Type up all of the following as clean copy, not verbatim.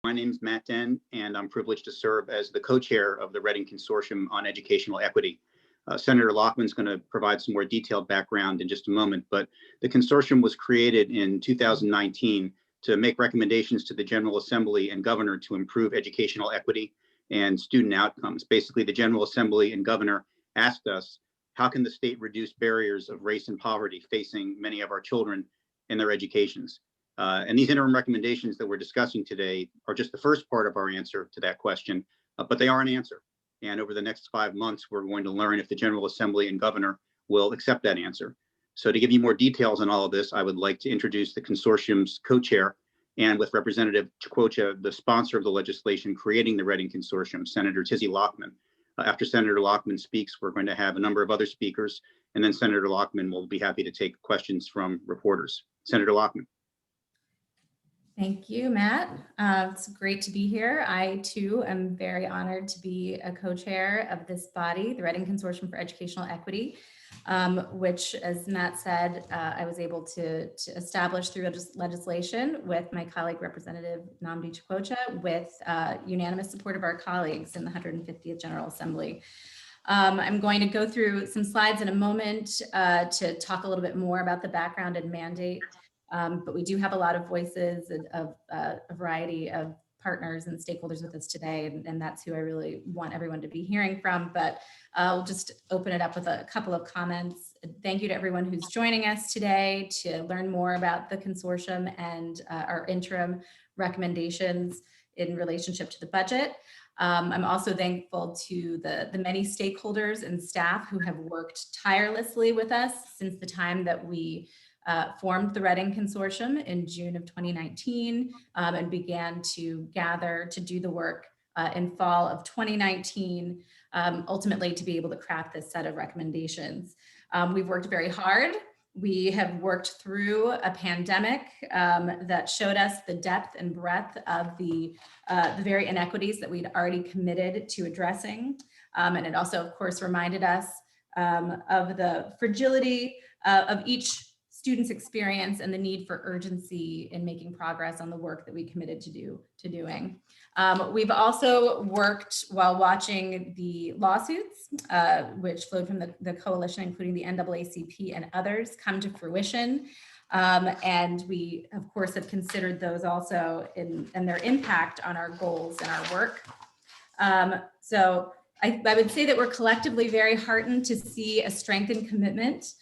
My name is Matt Den, and I'm privileged to serve as the co-chair of the Redding Consortium on Educational Equity. Senator Lockman's going to provide some more detailed background in just a moment, but the consortium was created in 2019 to make recommendations to the General Assembly and Governor to improve educational equity and student outcomes. Basically, the General Assembly and Governor asked us, how can the state reduce barriers of race and poverty facing many of our children in their educations? And these interim recommendations that we're discussing today are just the first part of our answer to that question, but they are an answer. And over the next 5 months, we're going to learn if the General Assembly and Governor will accept that answer. So to give you more details on all of this, I would like to introduce the consortium's co-chair, and with Representative Chiquocha, the sponsor of the legislation creating the Redding Consortium, Senator Tizzy Lockman. After Senator Lockman speaks, we're going to have a number of other speakers, and then Senator Lockman will be happy to take questions from reporters. Senator Lockman. Thank you, Matt. It's great to be here. I, too, am very honored to be a co-chair of this body, the Redding Consortium for Educational Equity, which, as Matt said, I was able to establish through legislation with my colleague, Representative Nnamdi Chiquocha, with unanimous support of our colleagues in the 150th General Assembly. I'm going to go through some slides in a moment to talk a little bit more about the background and mandate. But we do have a lot of voices of a variety of partners and stakeholders with us today, and that's who I really want everyone to be hearing from. But I'll just open it up with a couple of comments. Thank you to everyone who's joining us today to learn more about the consortium and our interim recommendations in relationship to the budget. I'm also thankful to the many stakeholders and staff who have worked tirelessly with us since the time that we formed the Redding Consortium in June of 2019 and began to gather to do the work in fall of 2019, ultimately to be able to craft this set of recommendations. We've worked very hard. We have worked through a pandemic that showed us the depth and breadth of the very inequities that we'd already committed to addressing. And it also, of course, reminded us of the fragility of each students' experience and the need for urgency in making progress on the work that we committed to doing. We've also worked while watching the lawsuits, which flowed from the coalition, including the NAACP and others, come to fruition. And we, of course, have considered those also and their impact on our goals and our work. So I would say that we're collectively very heartened to see a strengthened commitment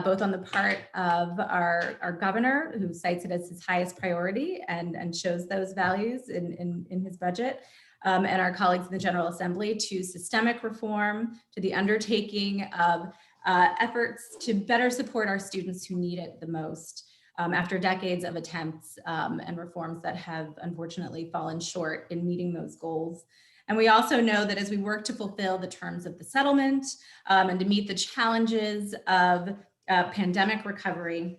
both on the part of our governor, who cites it as his highest priority and shows those values in his budget, and our colleagues in the General Assembly to systemic reform, to the undertaking of efforts to better support our students who need it the most after decades of attempts and reforms that have unfortunately fallen short in meeting those goals. And we also know that as we work to fulfill the terms of the settlement and to meet the challenges of pandemic recovery,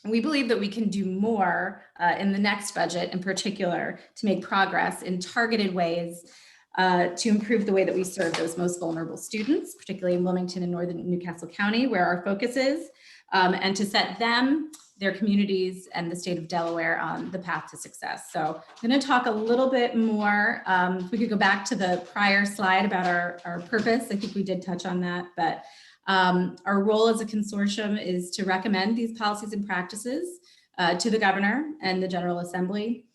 we believe that we can do more in the next budget in particular to make progress in targeted ways to improve the way that we serve those most vulnerable students, particularly in Wilmington and northern Newcastle County, where our focus is, and to set them, their communities, and the state of Delaware on the path to success. So I'm going to talk a little bit more. If we could go back to the prior slide about our purpose, I think we did touch on that, but our role as a consortium is to recommend these policies and practices to the governor and the General Assembly.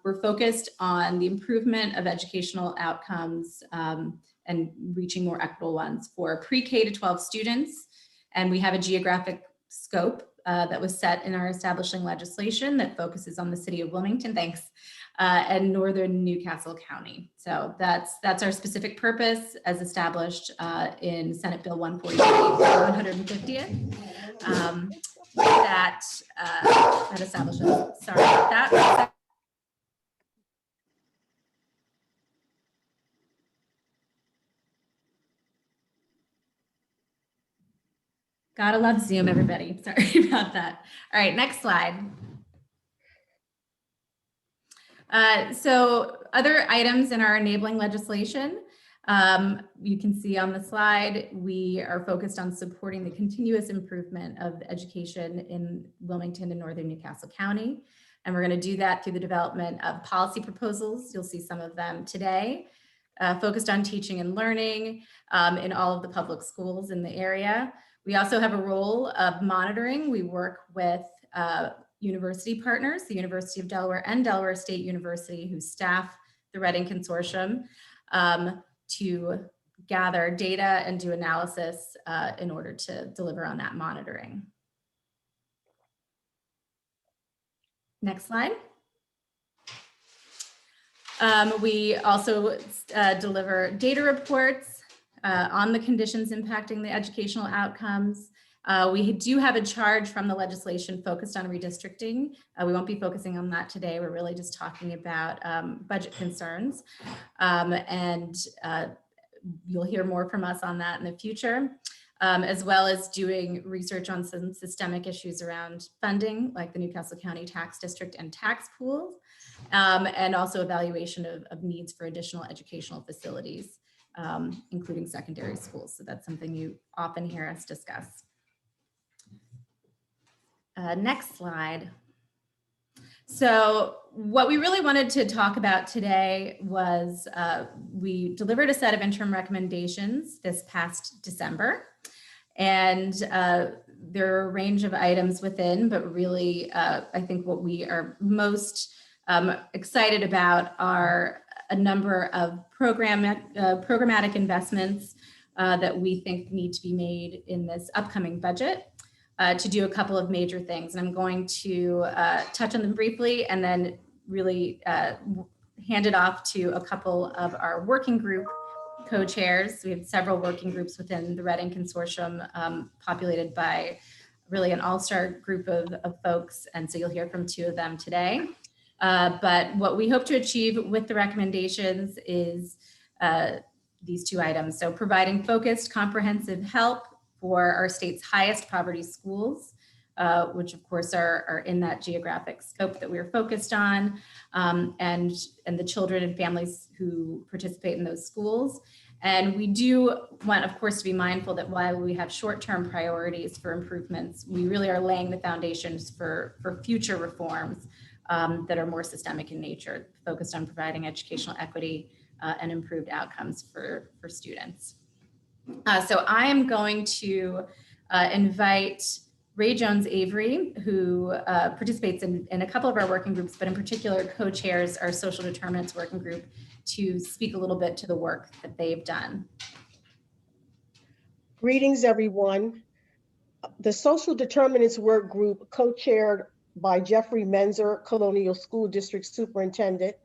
We're focused on the improvement of educational outcomes and reaching more equitable ones for pre-K to 12 students. And we have a geographic scope that was set in our establishing legislation that focuses on the city of Wilmington, and northern Newcastle County. So that's our specific purpose as established in Senate Bill 143, 150th. That establishes, sorry about that. Gotta love Zoom, everybody. Sorry about that. All right, next slide. So other items in our enabling legislation, you can see on the slide, we are focused on supporting the continuous improvement of education in Wilmington and northern Newcastle County. And we're going to do that through the development of policy proposals. You'll see some of them today, focused on teaching and learning in all of the public schools in the area. We also have a role of monitoring. We work with university partners, the University of Delaware and Delaware State University, who staff the Redding Consortium, to gather data and do analysis in order to deliver on that monitoring. Next slide. We also deliver data reports on the conditions impacting the educational outcomes. We do have a charge from the legislation focused on redistricting. We won't be focusing on that today. We're really just talking about budget concerns. You'll hear more from us on that in the future, as well as doing research on some systemic issues around funding, like the Newcastle County Tax District and tax pools, and also evaluation of needs for additional educational facilities, including secondary schools. So that's something you often hear us discuss. Next slide. So what we really wanted to talk about today was we delivered a set of interim recommendations this past December. And there are a range of items within, but really I think what we are most excited about are a number of programmatic investments that we think need to be made in this upcoming budget. To do a couple of major things. And I'm going to touch on them briefly and then really hand it off to a couple of our working group co-chairs. We have several working groups within the Redding Consortium, populated by really an all-star group of folks. And so you'll hear from two of them today. But what we hope to achieve with the recommendations is these two items. So providing focused, comprehensive help for our state's highest poverty schools, which of course are in that geographic scope that we're focused on, and the children and families who participate in those schools. And we do want, of course, to be mindful that while we have short-term priorities for improvements, we really are laying the foundations for future reforms that are more systemic in nature, focused on providing educational equity and improved outcomes for students. So I am going to invite Ray Jones Avery, who participates in a couple of our working groups, but in particular co-chairs our social determinants working group, to speak a little bit to the work that they've done. Greetings, everyone. The social determinants work group, co-chaired by Jeffrey Menzer, Colonial School District Superintendent,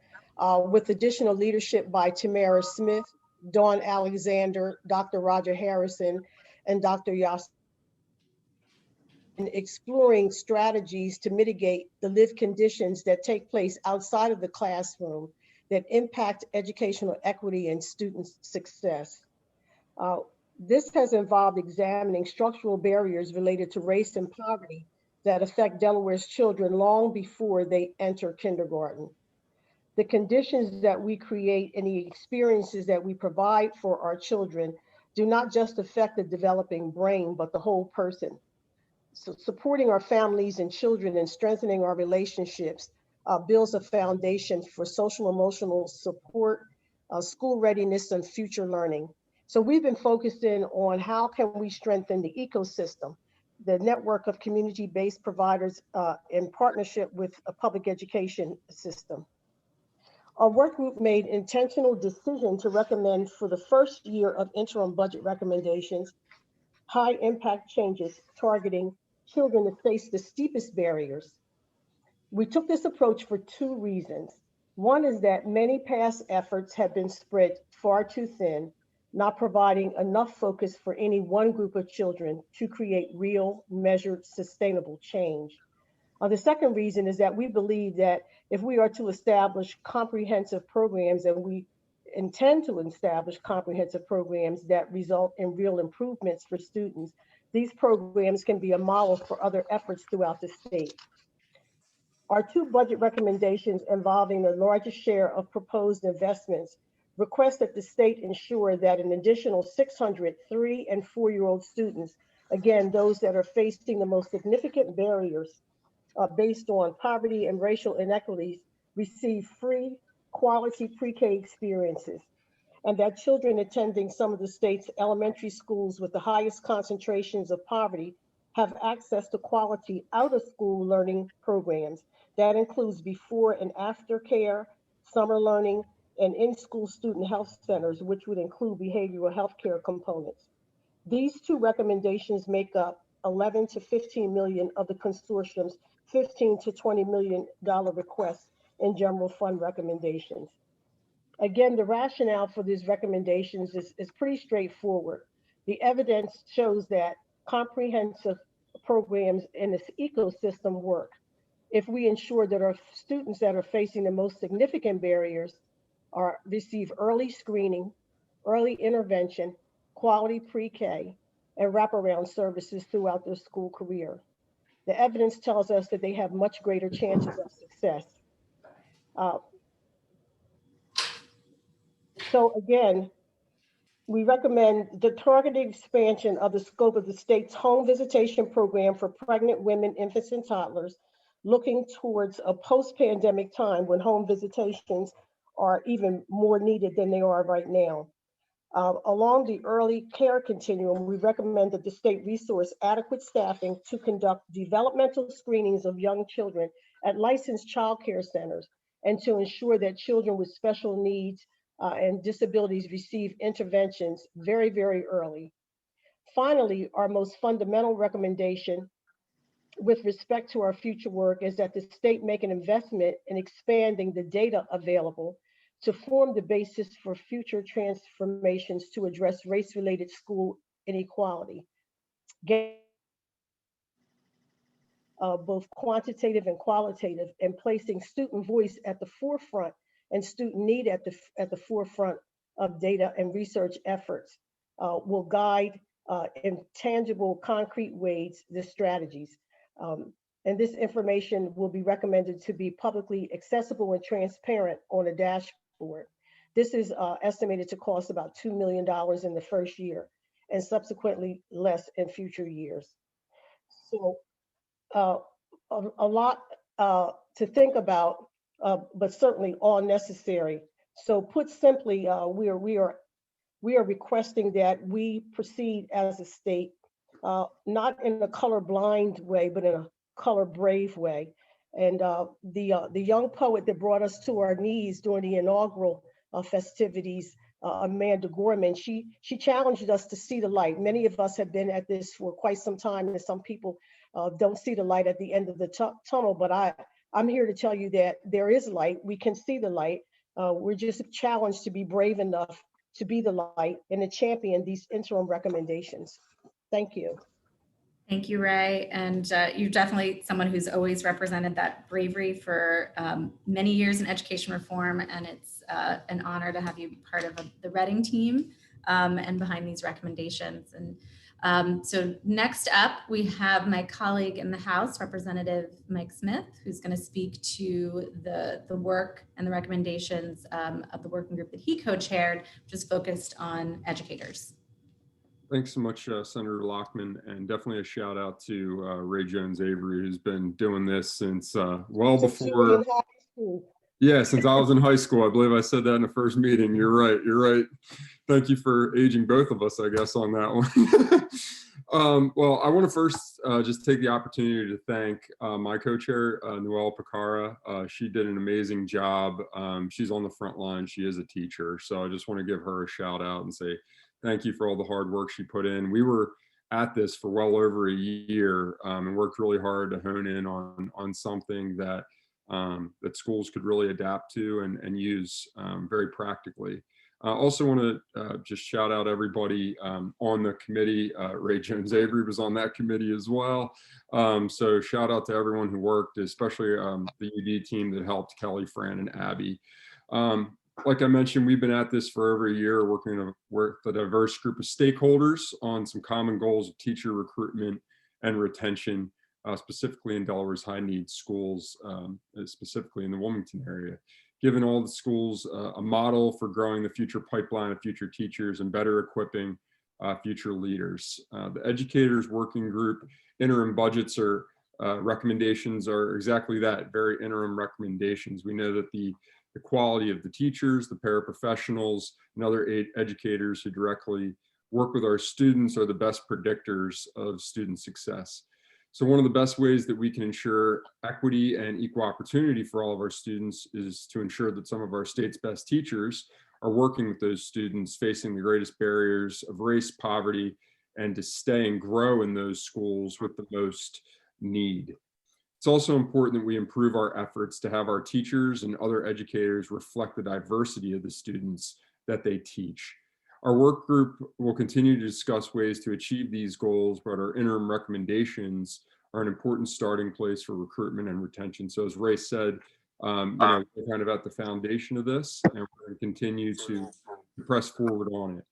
with additional leadership by Tamara Smith, Dawn Alexander, Dr. Roger Harrison, and Dr. Yas, in exploring strategies to mitigate the lived conditions that take place outside of the classroom that impact educational equity and student success. This has involved examining structural barriers related to race and poverty that affect Delaware's children long before they enter kindergarten. The conditions that we create and the experiences that we provide for our children do not just affect the developing brain, but the whole person. So supporting our families and children and strengthening our relationships builds a foundation for social emotional support, school readiness, and future learning. So we've been focused in on how can we strengthen the ecosystem, the network of community-based providers in partnership with a public education system. Our work group made intentional decision to recommend for the first year of interim budget recommendations, high impact changes targeting children that face the steepest barriers. We took this approach for two reasons. One is that many past efforts have been spread far too thin, not providing enough focus for any one group of children to create real, measured, sustainable change. The second reason is that we believe that if we are to establish comprehensive programs, and we intend to establish comprehensive programs that result in real improvements for students, these programs can be a model for other efforts throughout the state. Our two budget recommendations involving the largest share of proposed investments request that the state ensure that an additional 600 3- and 4-year-old students, again, those that are facing the most significant barriers based on poverty and racial inequities receive free quality pre-K experiences, and that children attending some of the state's elementary schools with the highest concentrations of poverty have access to quality out-of-school learning programs. That includes before and after care, summer learning, and in-school student health centers, which would include behavioral health care components. These two recommendations make up 11 to 15 million of the consortium's 15 to $20 million requests in general fund recommendations. Again, the rationale for these recommendations is pretty straightforward. The evidence shows that comprehensive programs in this ecosystem work if we ensure that our students that are facing the most significant barriers receive early screening, early intervention, quality pre-K, and wraparound services throughout their school career. The evidence tells us that they have much greater chances of success. So again, we recommend the targeted expansion of the scope of the state's home visitation program for pregnant women, infants, and toddlers, looking towards a post-pandemic time when home visitations are even more needed than they are right now. Along the early care continuum, we recommend that the state resource adequate staffing to conduct developmental screenings of young children at licensed child care centers and to ensure that children with special needs and disabilities receive interventions very, very early. Finally, our most fundamental recommendation with respect to our future work is that the state make an investment in expanding the data available to form the basis for future transformations to address race-related school inequality. Both quantitative and qualitative, and placing student voice at the forefront and student need at the forefront of data and research efforts will guide in tangible, concrete ways the strategies. And this information will be recommended to be publicly accessible and transparent on a dashboard. This is estimated to cost about $2 million in the first year and subsequently less in future years. So a lot to think about, but certainly all necessary. So put simply, we are requesting that we proceed as a state, not in a colorblind way, but in a color brave way. And the young poet that brought us to our knees during the inaugural festivities, Amanda Gorman, she challenged us to see the light. Many of us have been at this for quite some time, and some people don't see the light at the end of the tunnel, but I'm here to tell you that there is light. We can see the light. We're just challenged to be brave enough to be the light and to champion these interim recommendations. Thank you. Thank you, Ray. And you're definitely someone who's always represented that bravery for many years in education reform. And it's an honor to have you be part of the Redding team and behind these recommendations. And so next up, we have my colleague in the House, Representative Mike Smith, who's going to speak to the work and the recommendations of the working group that he co-chaired, which is focused on educators. Thanks so much, Senator Lockman, and definitely a shout out to Ray Jones Avery, who's been doing this since well before. Yeah, since I was in high school. I believe I said that in the first meeting. You're right. You're right. Thank you for aging both of us, I guess, on that one. Well, I want to first just take the opportunity to thank my co-chair, Noelle Picara. She did an amazing job. She's on the front line. She is a teacher. So I just want to give her a shout out and say thank you for all the hard work she put in. We were at this for well over a year and worked really hard to hone in on something that that schools could really adapt to and use very practically. I also want to just shout out everybody on the committee. Ray Jones Avery was on that committee as well. So shout out to everyone who worked, especially the UD team that helped, Kelly, Fran, and Abby. Like I mentioned, we've been at this for over a year, working with a diverse group of stakeholders on some common goals of teacher recruitment and retention, specifically in Delaware's high needs schools, specifically in the Wilmington area. Giving all the schools a model for growing the future pipeline of future teachers and better equipping future leaders. The educators working group interim budgets are recommendations are exactly that, very interim recommendations. We know that the quality of the teachers, the paraprofessionals, and other educators who directly work with our students are the best predictors of student success. So one of the best ways that we can ensure equity and equal opportunity for all of our students is to ensure that some of our state's best teachers are working with those students facing the greatest barriers of race, poverty, and to stay and grow in those schools with the most need. It's also important that we improve our efforts to have our teachers and other educators reflect the diversity of the students that they teach. Our work group will continue to discuss ways to achieve these goals, but our interim recommendations are an important starting place for recruitment and retention. So as Ray said, we're kind of at the foundation of this, and we're going to continue to press forward on it.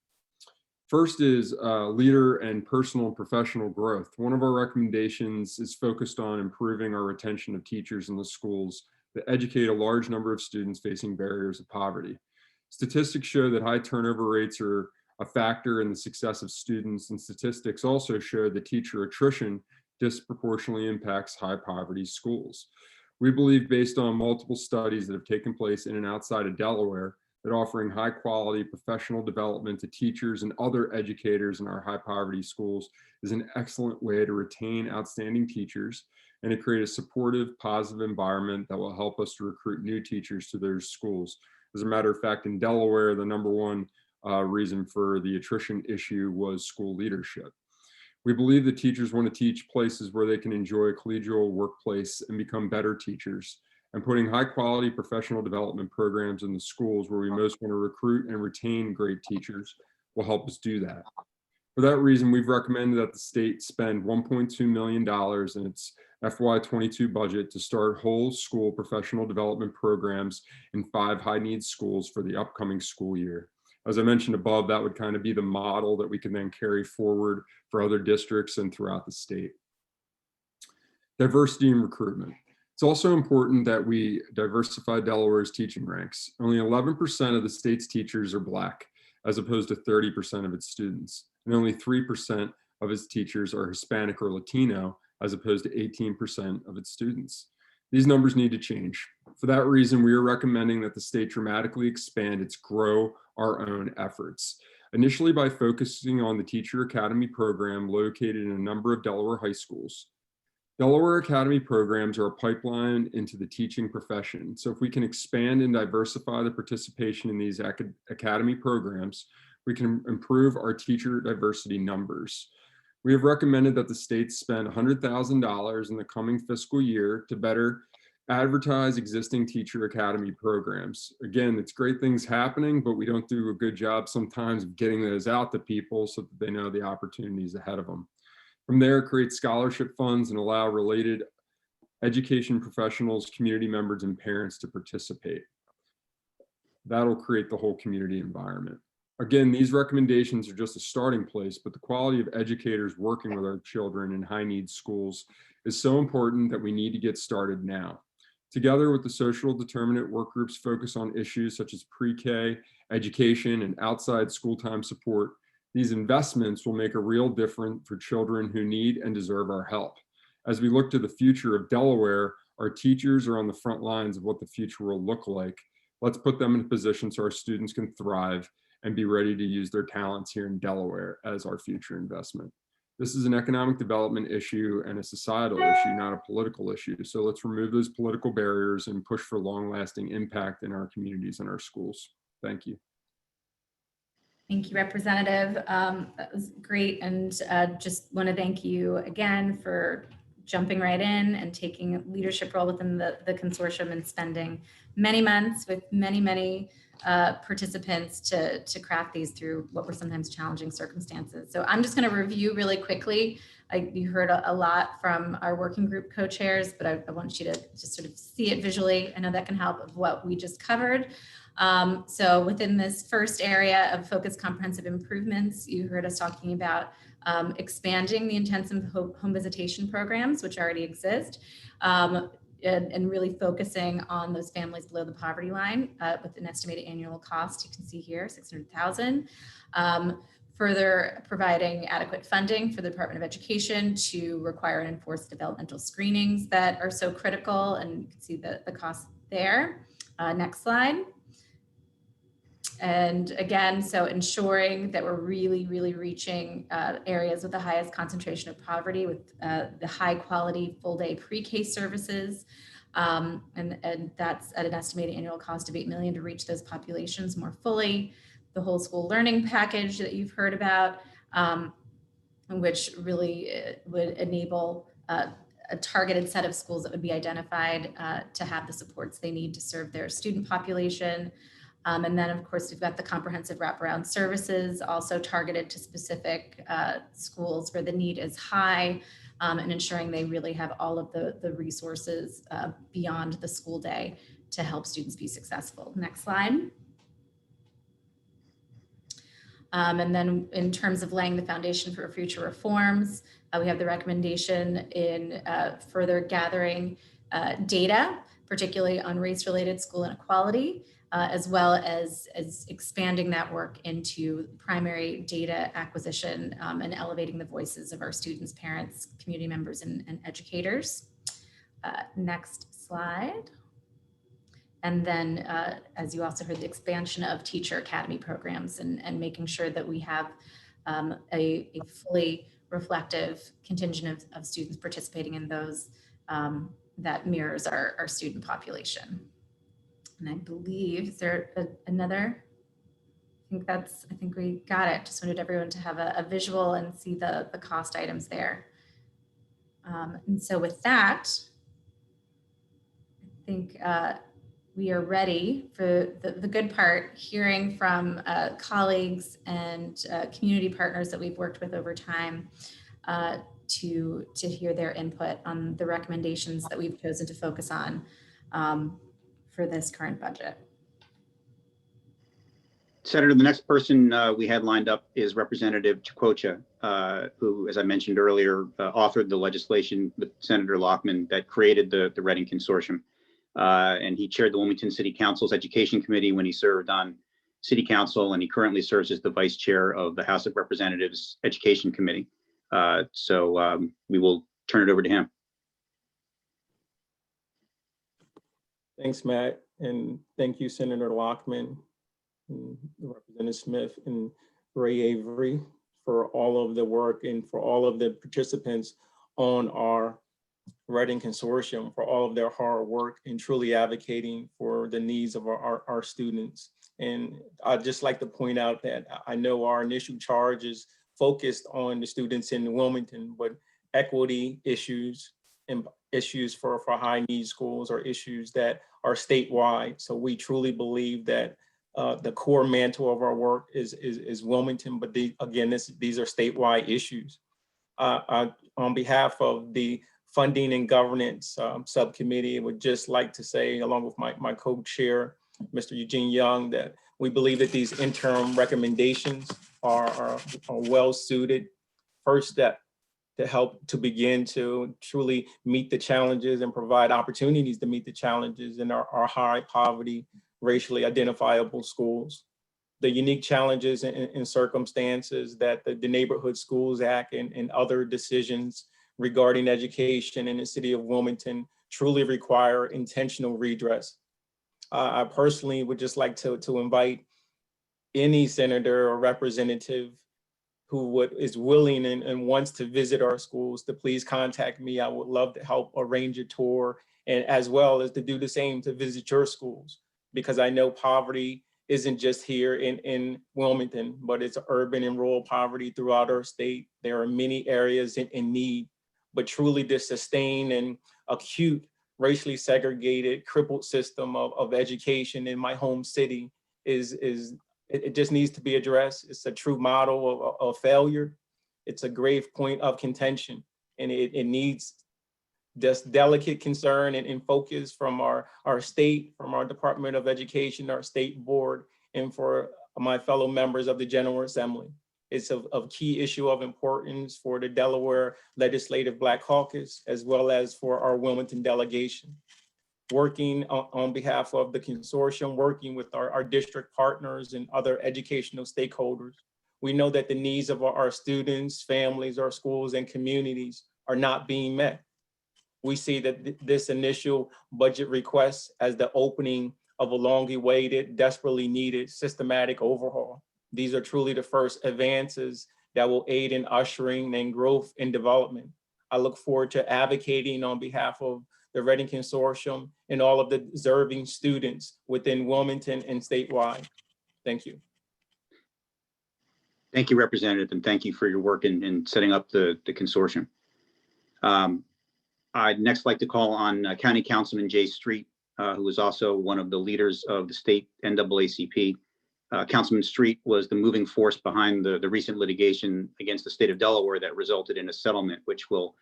First is leader and personal and professional growth. One of our recommendations is focused on improving our retention of teachers in the schools that educate a large number of students facing barriers of poverty. Statistics show that high turnover rates are a factor in the success of students, and statistics also show that teacher attrition disproportionately impacts high poverty schools. We believe, based on multiple studies that have taken place in and outside of Delaware, that offering high quality professional development to teachers and other educators in our high poverty schools is an excellent way to retain outstanding teachers and to create a supportive, positive environment that will help us to recruit new teachers to their schools. As a matter of fact, in Delaware, the #1 reason for the attrition issue was school leadership. We believe that teachers want to teach places where they can enjoy a collegial workplace and become better teachers. And putting high quality professional development programs in the schools where we most want to recruit and retain great teachers will help us do that. For that reason, we've recommended that the state spend $1.2 million in its FY22 budget to start whole school professional development programs in 5 high needs schools for the upcoming school year. As I mentioned above, that would kind of be the model that we can then carry forward for other districts and throughout the state. Diversity in recruitment. It's also important that we diversify Delaware's teaching ranks. Only 11% of the state's teachers are Black, as opposed to 30% of its students. And only 3% of its teachers are Hispanic or Latino, as opposed to 18% of its students. These numbers need to change. For that reason, we are recommending that the state dramatically expand its Grow Our Own efforts. Initially by focusing on the Teacher Academy program located in a number of Delaware high schools. Delaware Academy programs are a pipeline into the teaching profession. So if we can expand and diversify the participation in these academy programs, we can improve our teacher diversity numbers. We have recommended that the state spend $100,000 in the coming fiscal year to better advertise existing Teacher Academy programs. Again, it's great things happening, but we don't do a good job sometimes of getting those out to people so that they know the opportunities ahead of them. From there, create scholarship funds and allow related education professionals, community members, and parents to participate. That'll create the whole community environment. Again, these recommendations are just a starting place, but the quality of educators working with our children in high needs schools is so important that we need to get started now. Together with the social determinant work groups focus on issues such as pre-K, education, and outside school time support, these investments will make a real difference for children who need and deserve our help. As we look to the future of Delaware, our teachers are on the front lines of what the future will look like. Let's put them in a position so our students can thrive and be ready to use their talents here in Delaware as our future investment. This is an economic development issue and a societal issue, not a political issue. So let's remove those political barriers and push for long-lasting impact in our communities and our schools. Thank you. Thank you, Representative. That was great. And just want to thank you again for jumping right in and taking a leadership role within the consortium and spending many months with many participants to craft these through what were sometimes challenging circumstances. So I'm just going to review really quickly. You heard a lot from our working group co-chairs, but I want you to just sort of see it visually. I know that can help of what we just covered. So within this first area of focused comprehensive improvements, you heard us talking about expanding the intensive home visitation programs, which already exist, and really focusing on those families below the poverty line with an estimated annual cost, you can see here, $600,000. further providing adequate funding for the Department of Education to require and enforce developmental screenings that are so critical, and you can see the cost there. Next slide. And again, so ensuring that we're really reaching areas with the highest concentration of poverty with the high quality full day pre-K services. And that's at an estimated annual cost of $8 million to reach those populations more fully. The whole school learning package that you've heard about, which really would enable a targeted set of schools that would be identified to have the supports they need to serve their student population. And then, of course, we've got the comprehensive wraparound services also targeted to specific schools where the need is high, and ensuring they really have all of the resources beyond the school day to help students be successful. Next slide. And then in terms of laying the foundation for future reforms, we have the recommendation in further gathering data, particularly on race-related school inequality, as well as expanding that work into primary data acquisition and elevating the voices of our students, parents, community members, and educators. Next slide. And then, as you also heard, the expansion of teacher academy programs and making sure that we have a fully reflective contingent of students participating in those that mirrors our student population. And I believe, is there another? I think we got it. Just wanted everyone to have a visual and see the cost items there. And so with that, I think we are ready for the good part, hearing from colleagues and community partners that we've worked with over time to hear their input on the recommendations that we've chosen to focus on for this current budget. Senator, the next person we had lined up is Representative Chicocha, who, as I mentioned earlier, authored the legislation with Senator Lockman that created the Redding Consortium. And he chaired the Wilmington City Council's Education Committee when he served on City Council, and he currently serves as the Vice Chair of the House of Representatives Education Committee. So we will turn it over to him. Thanks, Matt, and thank you, Senator Lockman, and Representative Smith, and Ray Avery for all of the work and for all of the participants on our Redding Consortium, for all of their hard work and truly advocating for the needs of our students. And I'd just like to point out that I know our initial charge is focused on the students in Wilmington, but equity issues and issues for high need schools are issues that are statewide. So we truly believe that the core mantle of our work is Wilmington, but these are statewide issues. On behalf of the Funding and Governance Subcommittee, I would just like to say, along with my co-chair, Mr. Eugene Young, that we believe that these interim recommendations are well suited. First step to help to begin to truly meet the challenges and provide opportunities to meet the challenges in our high poverty, racially identifiable schools. The unique challenges and circumstances that the Neighborhood Schools Act and other decisions regarding education in the city of Wilmington truly require intentional redress. I personally would just like to invite any senator or representative who is willing and wants to visit our schools to please contact me. I would love to help arrange a tour, and as well as to do the same to visit your schools, because I know poverty isn't just here in Wilmington, but it's urban and rural poverty throughout our state. There are many areas in need, but truly this sustained and acute racially segregated, crippled system of education in my home city it just needs to be addressed. It's a true model of failure. It's a grave point of contention, and it needs this delicate concern and focus from our state, from our Department of Education, our state board, and for my fellow members of the General Assembly. It's a key issue of importance for the Delaware Legislative Black Caucus, as well as for our Wilmington delegation. Working on behalf of the consortium, working with our district partners and other educational stakeholders, We know that the needs of our students, families, our schools, and communities are not being met. We see that this initial budget request as the opening of a long-awaited, desperately needed systematic overhaul. These are truly the first advances that will aid in ushering in growth and development. I look forward to advocating on behalf of the Redding Consortium and all of the deserving students within Wilmington and statewide. Thank you. Thank you, Representative, and thank you for your work in setting up the consortium. I'd next like to call on County Councilman Jay Street, who is also one of the leaders of the state NAACP. Councilman Street was the moving force behind the recent litigation against the state of Delaware that resulted in a settlement, which will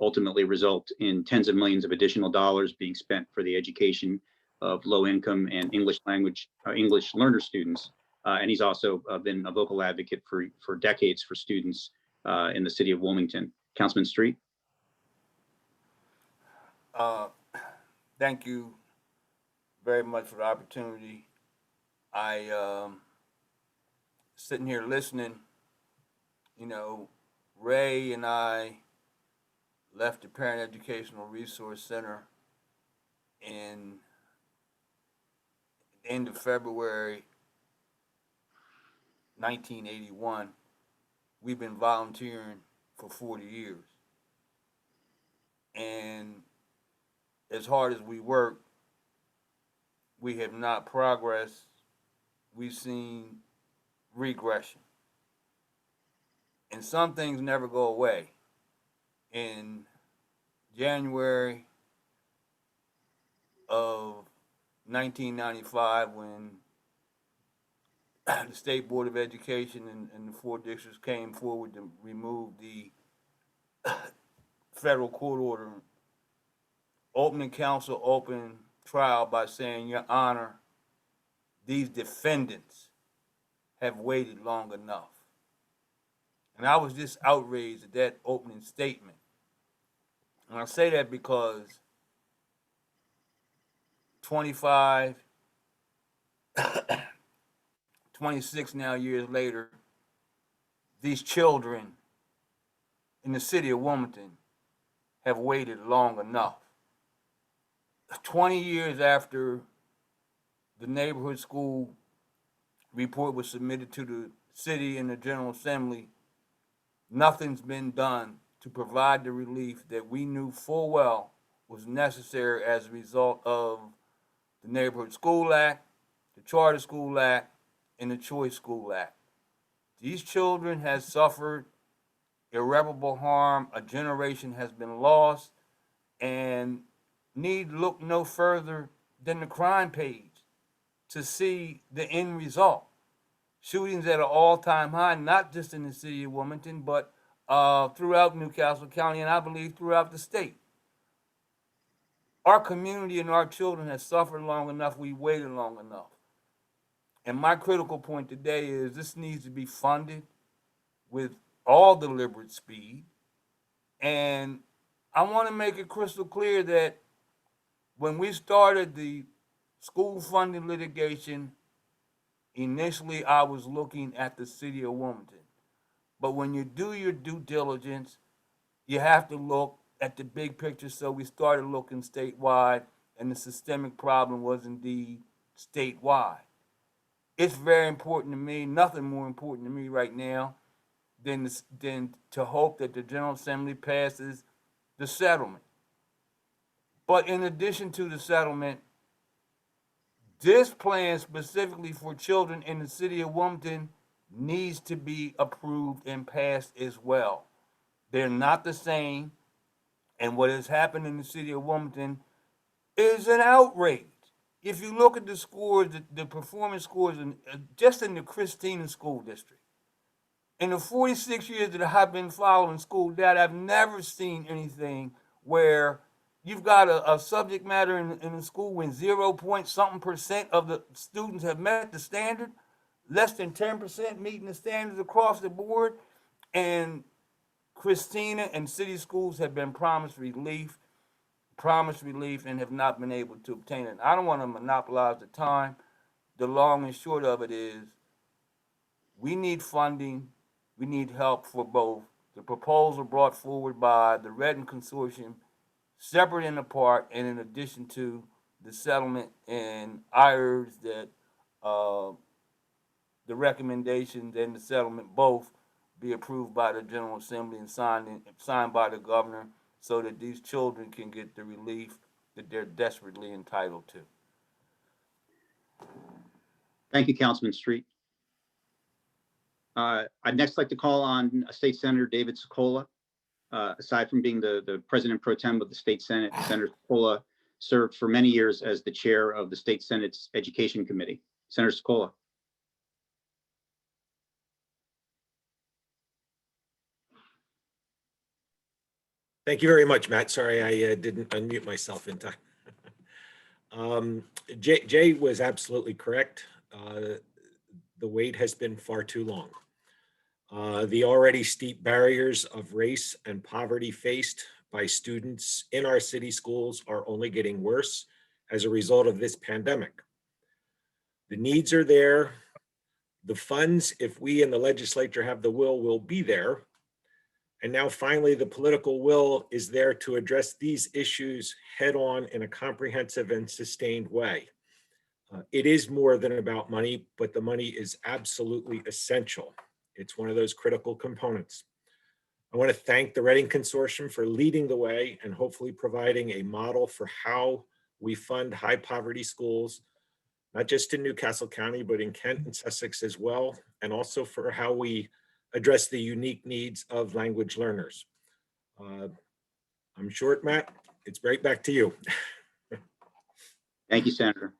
ultimately result in tens of millions of additional dollars being spent for the education of low-income and English learner students. And he's also been a vocal advocate for decades for students in the city of Wilmington. Councilman Street. Thank you very much for the opportunity. I sitting here listening, you know, Ray and I left the Parent Educational Resource Center in the end of February 1981. We've been volunteering for 40 years. And as hard as we work, we have not progressed. We've seen regression. And some things never go away. In January of 1995, when the State Board of Education and the 4 districts came forward to remove the federal court order, opening counsel opened trial by saying, Your Honor, these defendants have waited long enough. And I was just outraged at that opening statement. And I say that because 25, 26 now years later, these children in the city of Wilmington have waited long enough. 20 years after the neighborhood school report was submitted to the city and the General Assembly, nothing's been done to provide the relief that we knew full well was necessary as a result of the Neighborhood School Act, the Charter School Act, and the Choice School Act. These children have suffered irreparable harm. A generation has been lost, and need look no further than the crime page to see the end result. Shootings at an all-time high, not just in the city of Wilmington, but throughout Newcastle County, and I believe throughout the state. Our community and our children have suffered long enough. We waited long enough. And my critical point today is this needs to be funded with all deliberate speed. And I want to make it crystal clear that when we started the school funding litigation, initially I was looking at the city of Wilmington. But when you do your due diligence, you have to look at the big picture. So we started looking statewide, and the systemic problem was indeed statewide. It's very important to me, nothing more important to me right now than to hope that the General Assembly passes the settlement. But in addition to the settlement, this plan specifically for children in the city of Wilmington needs to be approved and passed as well. They're not the same, and what has happened in the city of Wilmington is an outrage. If you look at the scores, the performance scores just in the Christina School District, in the 46 years that I've been following school data, I've never seen anything where you've got a subject matter in the school when 0.something% of the students have met the standard, less than 10% meeting the standards across the board, and Christina and city schools have been promised relief and have not been able to obtain it. I don't want to monopolize the time. The long and short of it is We need funding. We need help for both the proposal brought forward by the Redding Consortium, separate and apart, and in addition to the settlement and IRS that the recommendations and the settlement both be approved by the General Assembly and signed by the governor so that these children can get the relief that they're desperately entitled to. Thank you, Councilman Street. I'd next like to call on State Senator David Sokola. Aside from being the president pro tem of the State Senate, Senator Sokola served for many years as the chair of the State Senate's Education Committee. Senator Sokola. Thank you very much, Matt. Sorry, I didn't unmute myself in time. Jay was absolutely correct. The wait has been far too long. The already steep barriers of race and poverty faced by students in our city schools are only getting worse as a result of this pandemic. The needs are there. The funds, if we in the legislature have the will be there. And now finally, the political will is there to address these issues head on in a comprehensive and sustained way. It is more than about money, but the money is absolutely essential. It's one of those critical components. I want to thank the Redding Consortium for leading the way and hopefully providing a model for how we fund high poverty schools, not just in Newcastle County, but in Kent and Sussex as well, and also for how we address the unique needs of language learners. I'm short, Matt. It's right back to you. Thank you, Senator.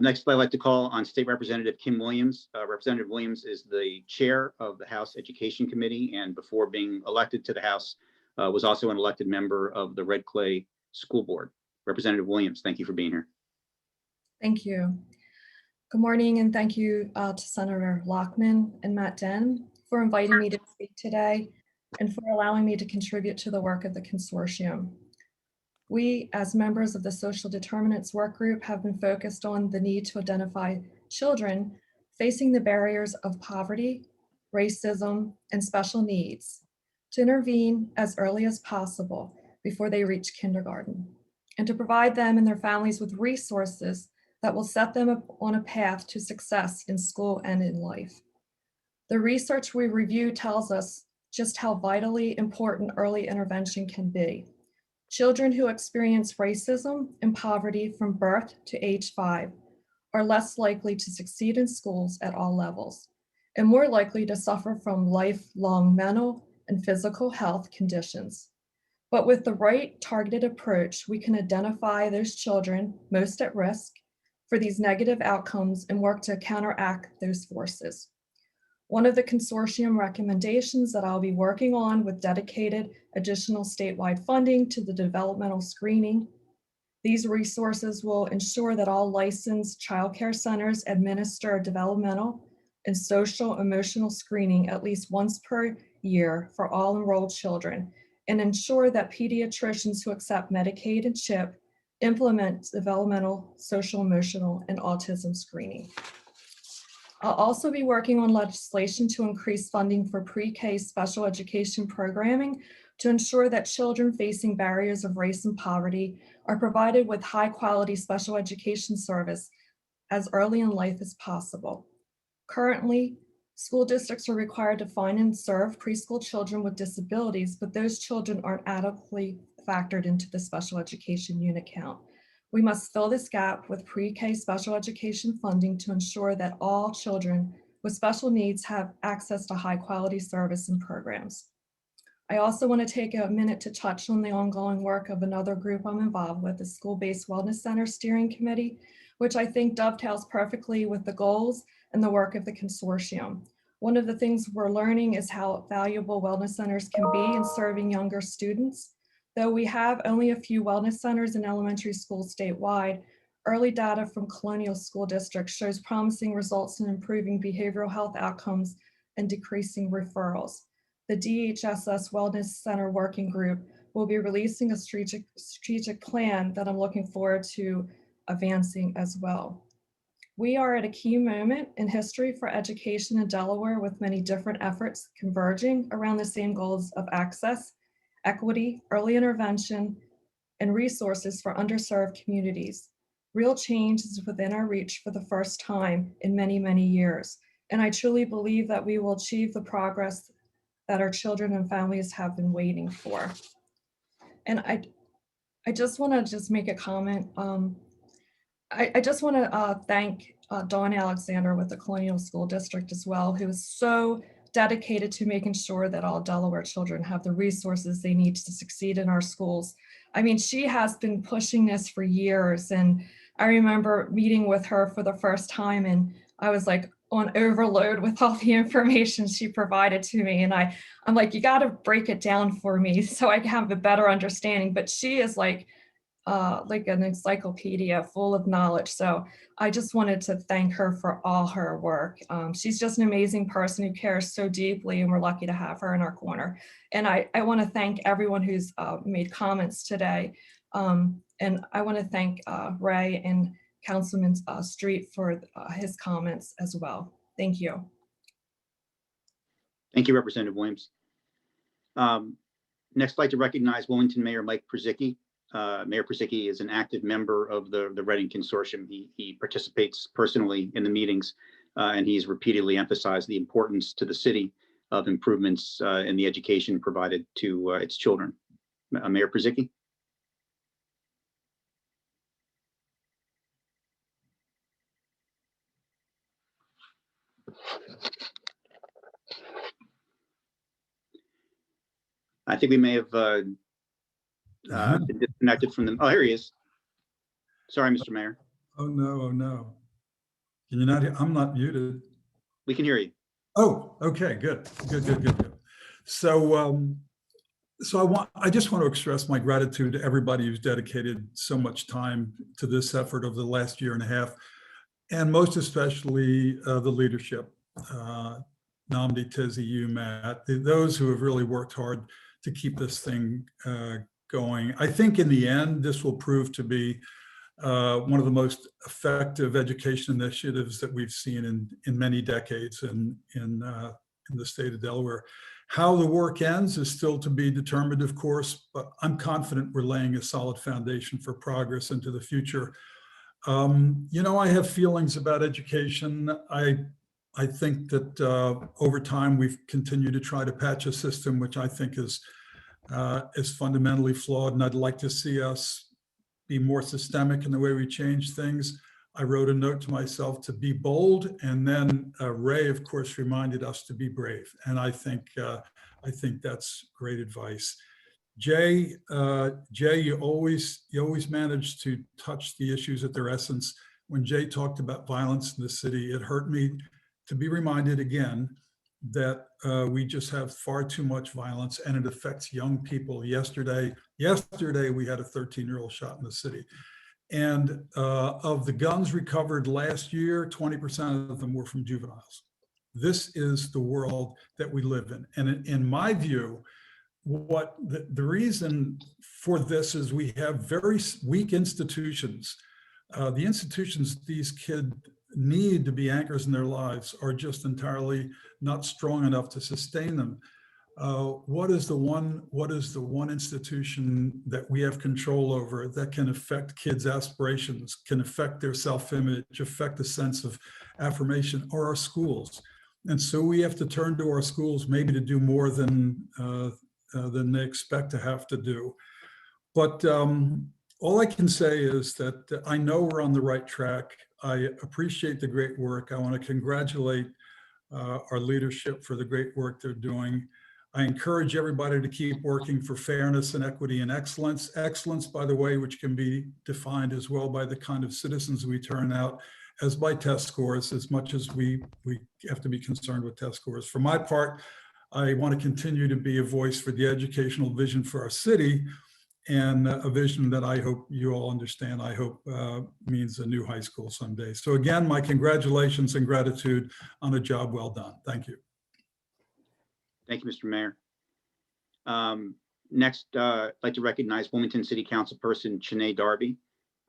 Next, I'd like to call on State Representative Kim Williams. Representative Williams is the chair of the House Education Committee, and before being elected to the House, was also an elected member of the Red Clay School Board. Representative Williams, thank you for being here. Thank you. Good morning, and thank you to Senator Lockman and Matt Den for inviting me to speak today and for allowing me to contribute to the work of the consortium. We, as members of the Social Determinants Work Group, have been focused on the need to identify children facing the barriers of poverty, racism, and special needs, to intervene as early as possible before they reach kindergarten, and to provide them and their families with resources that will set them up on a path to success in school and in life. The research we review tells us just how vitally important early intervention can be. Children who experience racism and poverty from birth to age 5 are less likely to succeed in schools at all levels, and more likely to suffer from lifelong mental and physical health conditions. But with the right targeted approach, we can identify those children most at risk for these negative outcomes and work to counteract those forces. One of the consortium recommendations that I'll be working on with dedicated additional statewide funding to the developmental screening. These resources will ensure that all licensed childcare centers administer developmental and social emotional screening at least once per year for all enrolled children, and ensure that pediatricians who accept Medicaid and CHIP implement developmental, social, emotional, and autism screening. I'll also be working on legislation to increase funding for pre-K special education programming to ensure that children facing barriers of race and poverty are provided with high quality special education service as early in life as possible. Currently, school districts are required to find and serve preschool children with disabilities, but those children aren't adequately factored into the special education unit count. We must fill this gap with pre-K special education funding to ensure that all children with special needs have access to high quality service and programs. I also want to take a minute to touch on the ongoing work of another group I'm involved with, the School-Based Wellness Center Steering Committee, which I think dovetails perfectly with the goals and the work of the consortium. One of the things we're learning is how valuable wellness centers can be in serving younger students. Though we have only a few wellness centers in elementary schools statewide, early data from Colonial School District shows promising results in improving behavioral health outcomes and decreasing referrals. The DHSS Wellness Center Working Group will be releasing a strategic plan that I'm looking forward to advancing as well. We are at a key moment in history for education in Delaware, with many different efforts converging around the same goals of access, equity, early intervention, and resources for underserved communities. Real change is within our reach for the first time in many, many years. And I truly believe that we will achieve the progress that our children and families have been waiting for. And I just want to just make a comment. I just want to thank Dawn Alexander with the Colonial School District as well, who is so dedicated to making sure that all Delaware children have the resources they need to succeed in our schools. I mean, she has been pushing this for years, and I remember meeting with her for the first time, and I was like on overload with all the information she provided to me. And I'm like, you got to break it down for me so I can have a better understanding. But she is like an encyclopedia full of knowledge. So I just wanted to thank her for all her work. She's just an amazing person who cares so deeply, and we're lucky to have her in our corner. And I want to thank everyone who's made comments today. And I want to thank Ray and Councilman Street for his comments as well. Thank you. Thank you, Representative Williams. Next, I'd like to recognize Wilmington Mayor Mike Przicki. Mayor Przicki is an active member of the Redding Consortium. He participates personally in the meetings, and he's repeatedly emphasized the importance to the city of improvements in the education provided to its children. Mayor Przicki. I think we may have been disconnected from them. Oh, here he is. Sorry, Mr. Mayor. Oh, no, oh, no. Can you not hear? I'm not muted. We can hear you. Oh, okay, good. So, I just want to express my gratitude to everybody who's dedicated so much time to this effort over the last year and a half, and most especially the leadership, Nnamdi, Tizzy, you, Matt, those who have really worked hard to keep this thing going. I think in the end, this will prove to be one of the most effective education initiatives that we've seen in many decades in the state of Delaware. How the work ends is still to be determined, of course, but I'm confident we're laying a solid foundation for progress into the future. I have feelings about education. I think that over time we've continued to try to patch a system which I think is fundamentally flawed, and I'd like to see us be more systemic in the way we change things. I wrote a note to myself to be bold, and then Ray, of course, reminded us to be brave, and I think that's great advice. Jay, you always manage to touch the issues at their essence. When Jay talked about violence in the city, it hurt me to be reminded again that we just have far too much violence, and it affects young people. Yesterday we had a 13-year-old shot in the city. And of the guns recovered last year, 20% of them were from juveniles. This is the world that we live in. And in my view, what the reason for this is we have very weak institutions. The institutions these kids need to be anchors in their lives are just entirely not strong enough to sustain them. What is the one institution that we have control over that can affect kids' aspirations, can affect their self-image, affect the sense of affirmation? Are our schools. And so we have to turn to our schools maybe to do more than they expect to have to do. But all I can say is that I know we're on the right track. I appreciate the great work. I want to congratulate our leadership for the great work they're doing. I encourage everybody to keep working for fairness and equity and excellence. Excellence, by the way, which can be defined as well by the kind of citizens we turn out as by test scores, as much as we have to be concerned with test scores. For my part, I want to continue to be a voice for the educational vision for our city, and a vision that I hope you all understand, I hope means a new high school someday. So again, my congratulations and gratitude on a job well done. Thank you. Thank you, Mr. Mayor. Next, I'd like to recognize Wilmington City Council Person Chene Darby.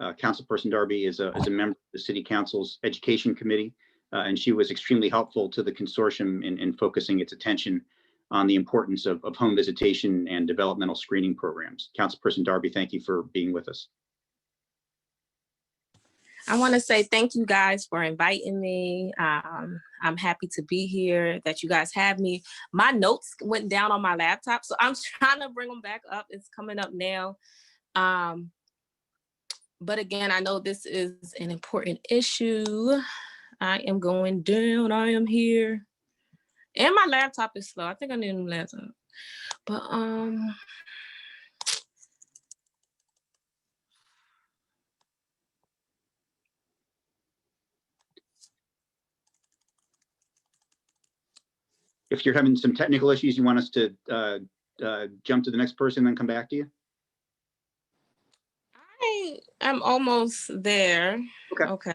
Councilperson Darby is a member of the City Council's Education Committee, and she was extremely helpful to the consortium in focusing its attention on the importance of home visitation and developmental screening programs. Councilperson Darby, thank you for being with us. I want to say thank you guys for inviting me. I'm happy to be here, that you guys have me. My notes went down on my laptop, so I'm trying to bring them back up. It's coming up now. But again, I know this is an important issue. I am going down. I am here. And my laptop is slow. I think I need a new laptop. But If you're having some technical issues, you want us to jump to the next person, then come back to you? I'm almost there. Okay. Okay.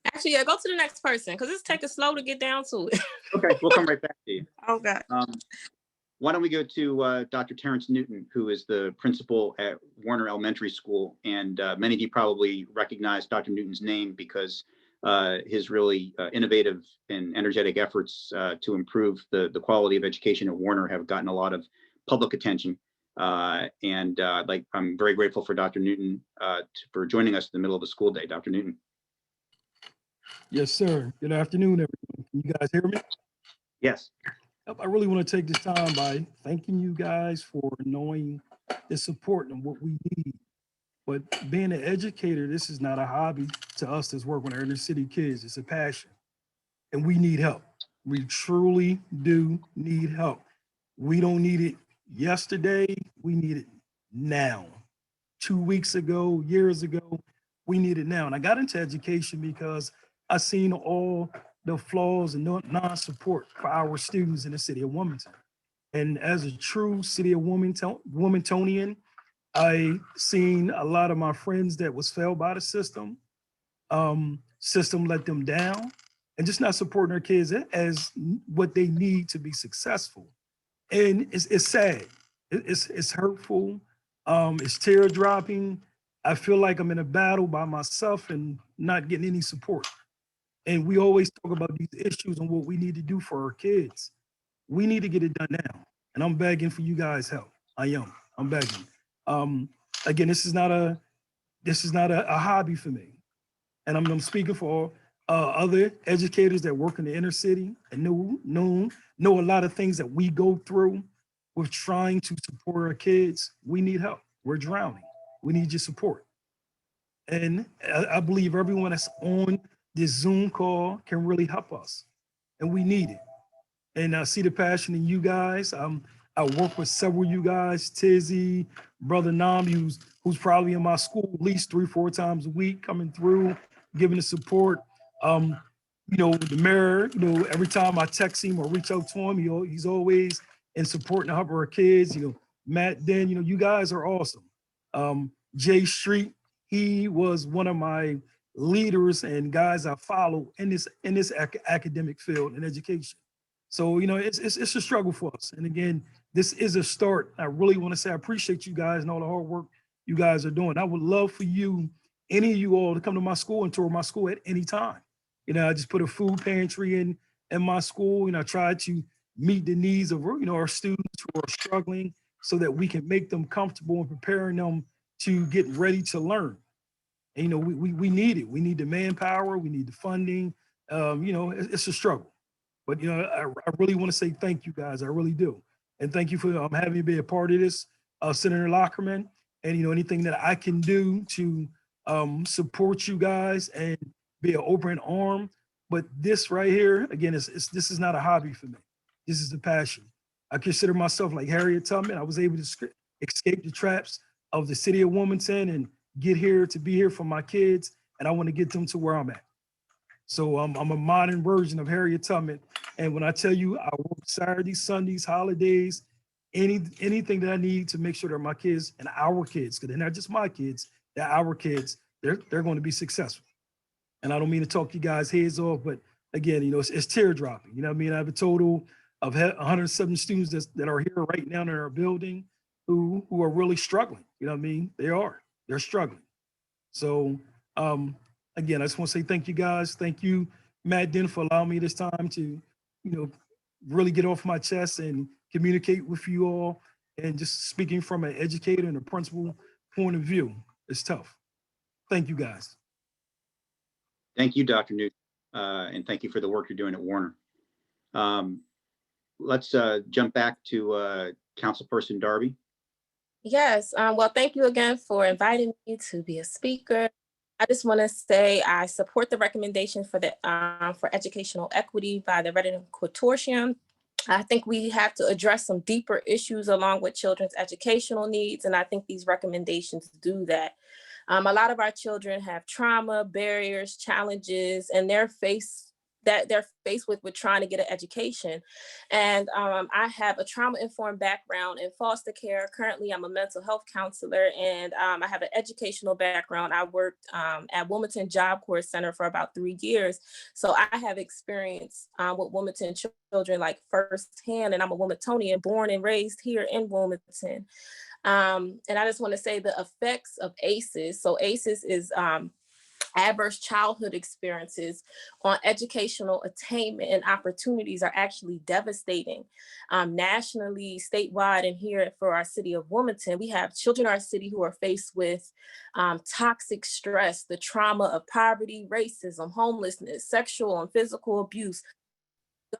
Actually, yeah, go to the next person because it's taking slow to get down to it. Okay, we'll come right back to you. Okay. Why don't we go to Dr. Terrence Newton, who is the principal at Warner Elementary School. And many of you probably recognize Dr. Newton's name because his really innovative and energetic efforts to improve the quality of education at Warner have gotten a lot of public attention. I'm very grateful for Dr. Newton for joining us in the middle of a school day. Dr. Newton. Yes, sir. Good afternoon, everyone. Can you guys hear me? Yes. I really want to take this time by thanking you guys for knowing the support and what we need. But being an educator, this is not a hobby to us that's working with our inner city kids. It's a passion. And we need help. We truly do need help. We don't need it yesterday. We need it now. 2 weeks ago, years ago, we need it now. And I got into education because I seen all the flaws and non-support for our students in the city of Wilmington. And as a true city of Wilmingtonian, I seen a lot of my friends that was failed by the system. System let them down and just not supporting their kids as what they need to be successful. And it's sad. It's hurtful. It's tear dropping. I feel like I'm in a battle by myself and not getting any support. And we always talk about these issues and what we need to do for our kids. We need to get it done now. And I'm begging for you guys' help. I'm begging. Again, this is not a hobby for me. And I'm speaking for other educators that work in the inner city and know a lot of things that we go through with trying to support our kids. We need help. We're drowning. We need your support. And I believe everyone that's on this Zoom call can really help us, and we need it. And I see the passion in you guys. I work with several of you guys, Tizzy, Brother Nambi, who's probably in my school at least 3-4 times a week, coming through, giving the support. The mayor, every time I text him or reach out to him, he's always in supporting the help of our kids. Matt Den, you guys are awesome. Jay Street, he was one of my leaders and guys I follow in this academic field and education. So, it's a struggle for us. And again, this is a start. I really want to say I appreciate you guys and all the hard work you guys are doing. I would love for any of you all to come to my school and tour my school at any time. I just put a food pantry in my school, and I try to meet the needs of, our students who are struggling so that we can make them comfortable and preparing them to get ready to learn. And, we need it. We need the manpower. We need the funding. It's a struggle. But, I really want to say thank you guys. I really do. And thank you for having me be a part of this, Senator Lockerman. And, anything that I can do to support you guys and be an open arm. But this right here, again, this is not a hobby for me. This is a passion. I consider myself like Harriet Tubman. I was able to escape the traps of the city of Wilmington and get here to be here for my kids. And I want to get them to where I'm at. So I'm a modern version of Harriet Tubman. And when I tell you I work Saturdays, Sundays, holidays, anything that I need to make sure that my kids and our kids, because they're not just my kids, they're our kids, they're going to be successful. And I don't mean to talk you guys' heads off, but again, it's tear dropping. I have a total I've had 107 students that are here right now in our building who are really struggling. You know what I mean? They're struggling. So again, I just want to say thank you guys. Thank you, Matt Den, for allowing me this time to, really get off my chest and communicate with you all. And just speaking from an educator and a principal point of view, it's tough. Thank you guys. Thank you, Dr. Newt, and thank you for the work you're doing at Warner. Let's jump back to Councilperson Darby. Yes, well, thank you again for inviting me to be a speaker. I just want to say I support the recommendation for the for educational equity by the Redding Consortium. I think we have to address some deeper issues along with children's educational needs, and I think these recommendations do that. A lot of our children have trauma, barriers, challenges, and they're faced with trying to get an education. And I have a trauma-informed background in foster care. Currently, I'm a mental health counselor, and I have an educational background. I worked at Wilmington Job Corps Center for about 3 years. So I have experience with Wilmington children like firsthand, and I'm a Wilmingtonian, born and raised here in Wilmington. And I just want to say the effects of ACEs. So ACEs is adverse childhood experiences on educational attainment and opportunities are actually devastating. Nationally, statewide, and here for our city of Wilmington, we have children in our city who are faced with toxic stress, the trauma of poverty, racism, homelessness, sexual and physical abuse,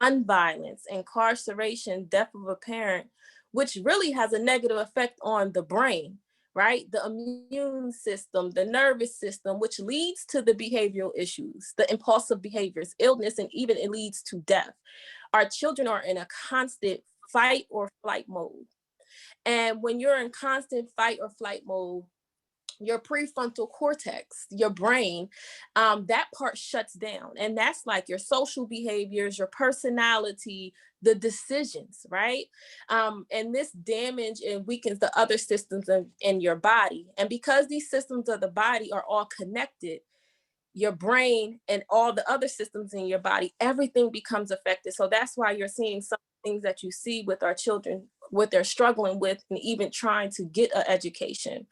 gun violence, incarceration, death of a parent, which really has a negative effect on the brain, right? The immune system, the nervous system, which leads to the behavioral issues, the impulsive behaviors, illness, and even it leads to death. Our children are in a constant fight or flight mode. And when you're in constant fight or flight mode, your prefrontal cortex, your brain, that part shuts down. And that's like your social behaviors, your personality, the decisions, right? And this damage and weakens the other systems in your body. And because these systems of the body are all connected, your brain and all the other systems in your body, everything becomes affected. So that's why you're seeing some things that you see with our children, what they're struggling with, and even trying to get an education.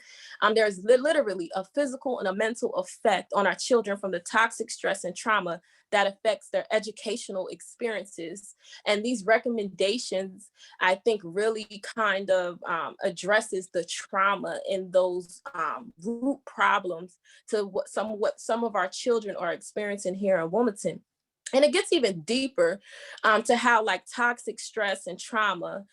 There's literally a physical and a mental effect on our children from the toxic stress and trauma that affects their educational experiences. And these recommendations, I think, really kind of addresses the trauma in those root problems to what some of our children are experiencing here in Wilmington. And it gets even deeper to how like toxic stress and trauma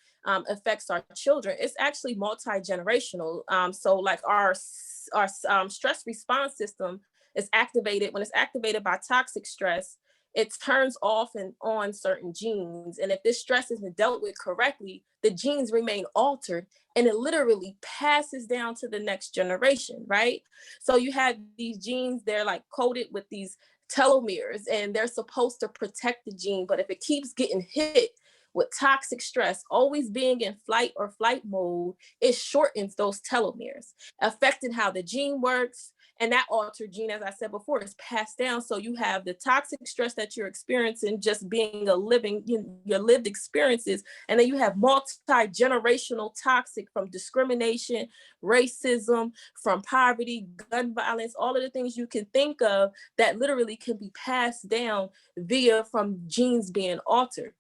affects our children. It's actually multi-generational. So like our stress response system is activated. When it's activated by toxic stress, it turns off and on certain genes. And if this stress isn't dealt with correctly, the genes remain altered and it literally passes down to the next generation, right? So you have these genes, they're like coated with these telomeres and they're supposed to protect the gene. But if it keeps getting hit with toxic stress, always being in flight or flight mode, it shortens those telomeres, affecting how the gene works. And that altered gene, as I said before, is passed down. So you have the toxic stress that you're experiencing just being your lived experiences. And then you have multi-generational toxic from discrimination, racism, from poverty, gun violence, all of the things you can think of that literally can be passed down via from genes being altered.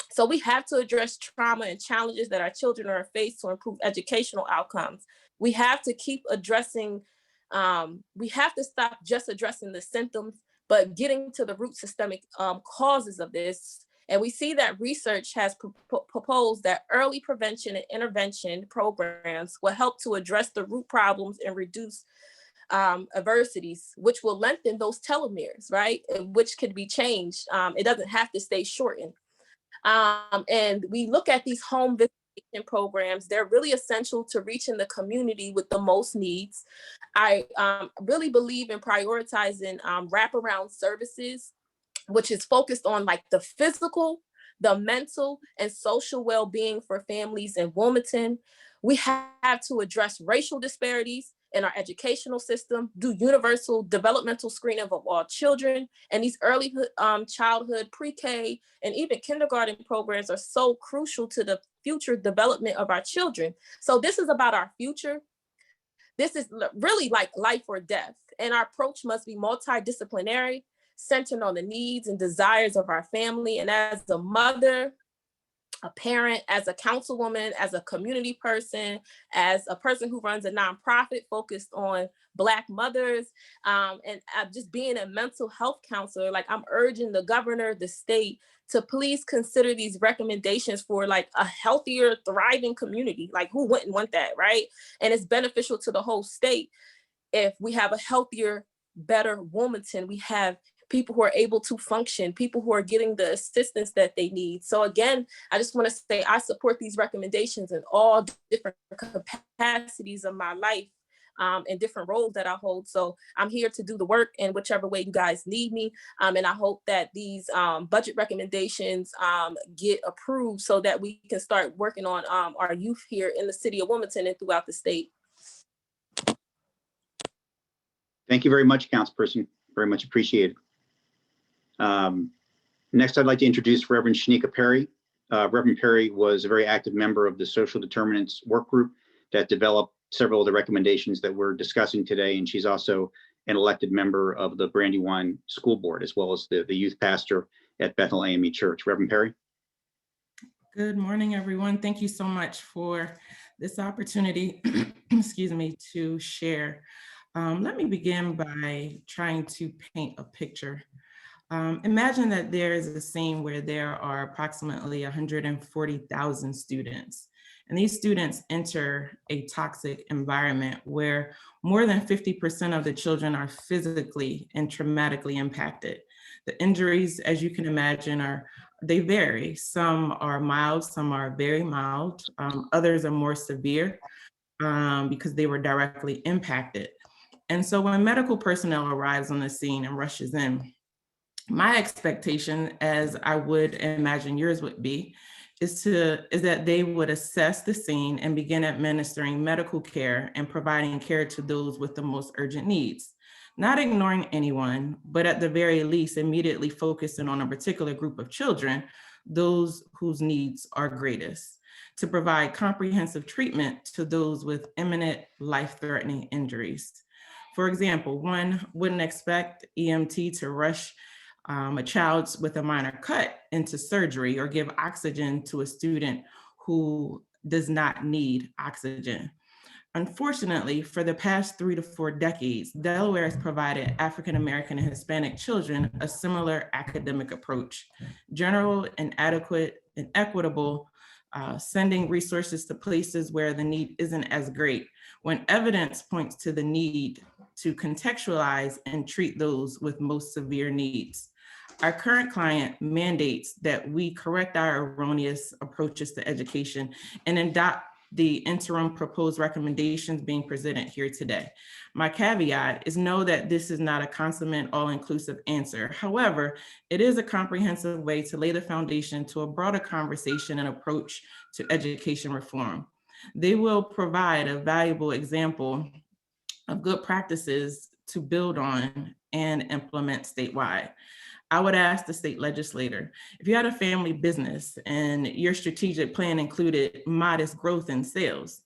So we have to address trauma and challenges that our children are faced to improve educational outcomes. We have to keep addressing, we have to stop just addressing the symptoms, but getting to the root systemic causes of this. And we see that research has proposed that early prevention and intervention programs will help to address the root problems and reduce adversities, which will lengthen those telomeres, right? Which could be changed. It doesn't have to stay shortened. And we look at these home visitation programs, they're really essential to reaching the community with the most needs. I really believe in prioritizing wraparound services, which is focused on like the physical, the mental, and social well-being for families in Wilmington. We have to address racial disparities in our educational system, do universal developmental screening of all children. And these early childhood, pre-K, and even kindergarten programs are so crucial to the future development of our children. So this is about our future. This is really like life or death. And our approach must be multidisciplinary, centered on the needs and desires of our family. And as a mother, a parent, as a councilwoman, as a community person, as a person who runs a nonprofit focused on Black mothers, and just being a mental health counselor, like I'm urging the governor, the state, to please consider these recommendations for like a healthier, thriving community. Like who wouldn't want that, right? And it's beneficial to the whole state if we have a healthier, better Wilmington. We have people who are able to function, people who are getting the assistance that they need. So again, I just want to say I support these recommendations in all different capacities of my life and different roles that I hold. So I'm here to do the work in whichever way you guys need me. And I hope that these budget recommendations get approved so that we can start working on our youth here in the city of Wilmington and throughout the state. Thank you very much, Councilperson. Very much appreciated. Next, I'd like to introduce Reverend Shanika Perry. Reverend Perry was a very active member of the Social Determinants Work Group that developed several of the recommendations that we're discussing today, and she's also an elected member of the Brandywine School Board, as well as the youth pastor at Bethel AME Church. Reverend Perry. Good morning, everyone. Thank you so much for this opportunity, excuse me, to share. Let me begin by trying to paint a picture. Imagine that there is a scene where there are approximately 140,000 students, and these students enter a toxic environment where more than 50% of the children are physically and traumatically impacted. The injuries, as you can imagine, they vary. Some are mild, some are very mild, others are more severe because they were directly impacted. And so when medical personnel arrives on the scene and rushes in, my expectation, as I would imagine yours would be, is that they would assess the scene and begin administering medical care and providing care to those with the most urgent needs. Not ignoring anyone, but at the very least, immediately focusing on a particular group of children, those whose needs are greatest, to provide comprehensive treatment to those with imminent life-threatening injuries. For example, one wouldn't expect EMT to rush a child with a minor cut into surgery or give oxygen to a student who does not need oxygen. Unfortunately, for the past 3 to 4 decades, Delaware has provided African American and Hispanic children a similar academic approach: general and adequate and equitable, sending resources to places where the need isn't as great, when evidence points to the need to contextualize and treat those with most severe needs. Our current client mandates that we correct our erroneous approaches to education and adopt the interim proposed recommendations being presented here today. My caveat is know that this is not a consummate all-inclusive answer. However, it is a comprehensive way to lay the foundation to a broader conversation and approach to education reform. They will provide a valuable example of good practices to build on and implement statewide. I would ask the state legislator, if you had a family business and your strategic plan included modest growth in sales,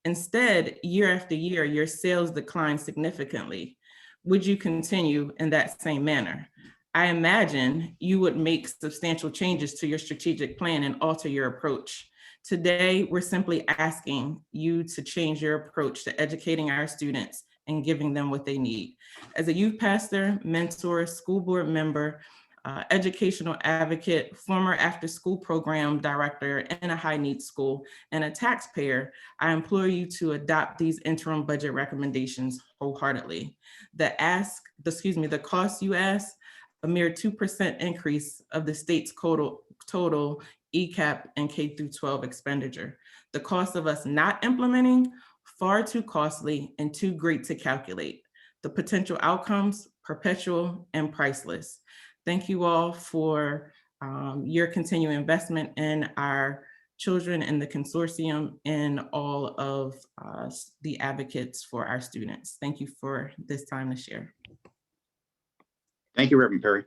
instead, year after year, your sales declined significantly, would you continue in that same manner? I imagine you would make substantial changes to your strategic plan and alter your approach. Today, we're simply asking you to change your approach to educating our students and giving them what they need. As a youth pastor, mentor, school board member, educational advocate, former after-school program director in a high-needs school, and a taxpayer, I implore you to adopt these interim budget recommendations wholeheartedly. The cost you ask, a mere 2% increase of the state's total ECAP and K-12 expenditure. The cost of us not implementing, far too costly and too great to calculate. The potential outcomes, perpetual and priceless. Thank you all for your continued investment in our children in the consortium, and all of the advocates for our students. Thank you for this time to share. Thank you, Reverend Perry.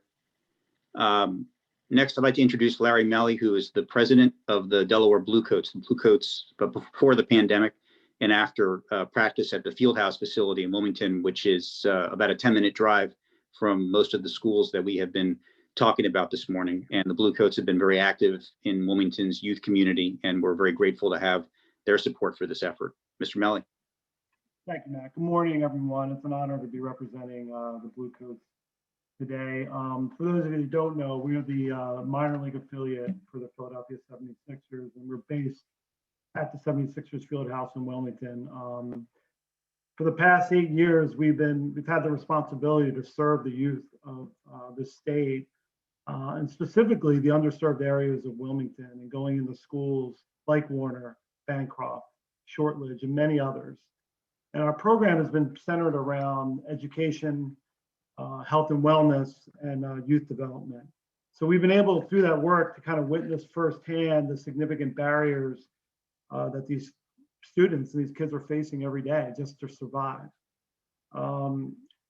Next, I'd like to introduce Larry Melly, who is the president of the Delaware Bluecoats. The Bluecoats, but before the pandemic and after practice at the Fieldhouse facility in Wilmington, which is about a 10-minute drive from most of the schools that we have been talking about this morning. And the Bluecoats have been very active in Wilmington's youth community, and we're very grateful to have their support for this effort. Mr. Melly. Thank you, Matt. Good morning, everyone. It's an honor to be representing the Bluecoats today. For those of you who don't know, we are the minor league affiliate for the Philadelphia 76ers, and we're based at the 76ers Fieldhouse in Wilmington. For the past 8 years, we've had the responsibility to serve the youth of the state, and specifically the underserved areas of Wilmington, and going into schools like Warner, Bancroft, Shortridge, and many others. And our program has been centered around education, health and wellness, and youth development. So we've been able, through that work, to kind of witness firsthand the significant barriers that these students and these kids are facing every day just to survive.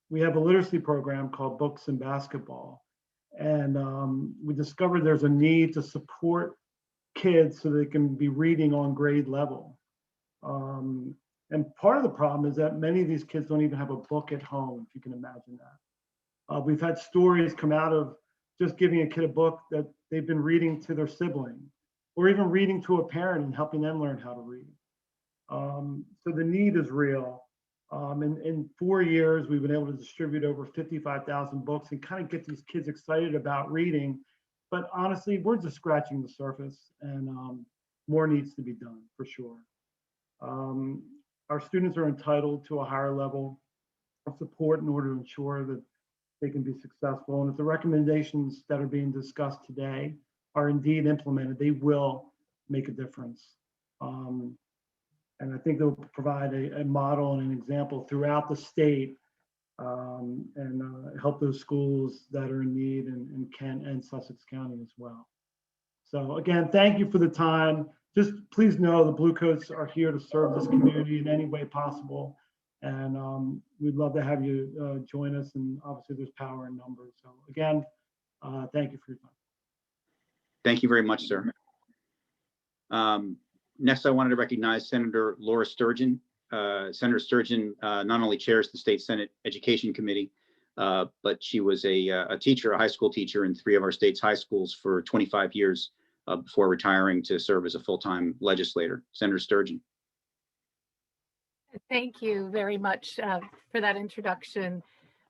We have a literacy program called Books and Basketball. And we discovered there's a need to support kids so they can be reading on grade level. And part of the problem is that many of these kids don't even have a book at home, if you can imagine that. We've had stories come out of just giving a kid a book that they've been reading to their sibling, or even reading to a parent and helping them learn how to read. So the need is real. In 4 years, we've been able to distribute over 55,000 books and kind of get these kids excited about reading. But honestly, we're just scratching the surface, and more needs to be done for sure. Our students are entitled to a higher level of support in order to ensure that they can be successful. And if the recommendations that are being discussed today are indeed implemented, they will make a difference. And I think they'll provide a model and an example throughout the state, and help those schools that are in need in Kent and Sussex County as well. So again, thank you for the time. Just please know the Bluecoats are here to serve this community in any way possible. And we'd love to have you join us. And obviously there's power in numbers. So again, thank you for your time. Thank you very much, sir. Next, I wanted to recognize Senator Laura Sturgeon. Senator Sturgeon not only chairs the State Senate Education Committee, but she was a teacher, a high school teacher in 3 of our state's high schools for 25 years before retiring to serve as a full-time legislator. Senator Sturgeon. Thank you very much for that introduction.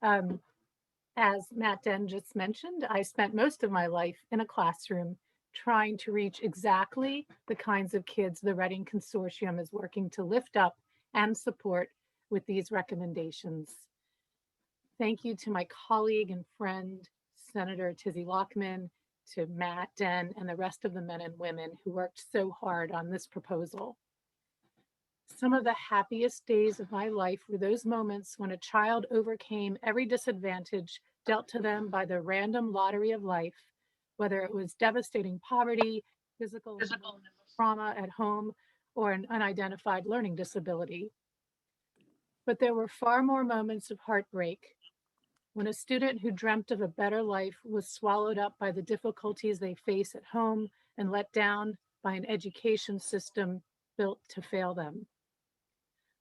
As Matt Den just mentioned, I spent most of my life in a classroom trying to reach exactly the kinds of kids the Redding Consortium is working to lift up and support with these recommendations. Thank you to my colleague and friend, Senator Tizzy Lockman, to Matt Den, and the rest of the men and women who worked so hard on this proposal. Some of the happiest days of my life were those moments when a child overcame every disadvantage dealt to them by the random lottery of life, whether it was devastating poverty, physical trauma at home, or an unidentified learning disability. But there were far more moments of heartbreak when a student who dreamt of a better life was swallowed up by the difficulties they face at home and let down by an education system built to fail them.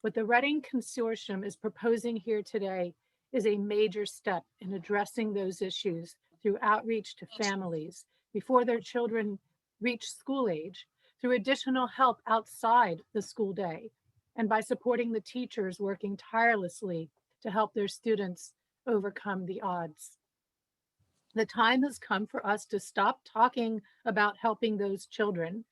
What the Redding Consortium is proposing here today is a major step in addressing those issues through outreach to families before their children reach school age, through additional help outside the school day, and by supporting the teachers working tirelessly to help their students overcome the odds. The time has come for us to stop talking about helping those children.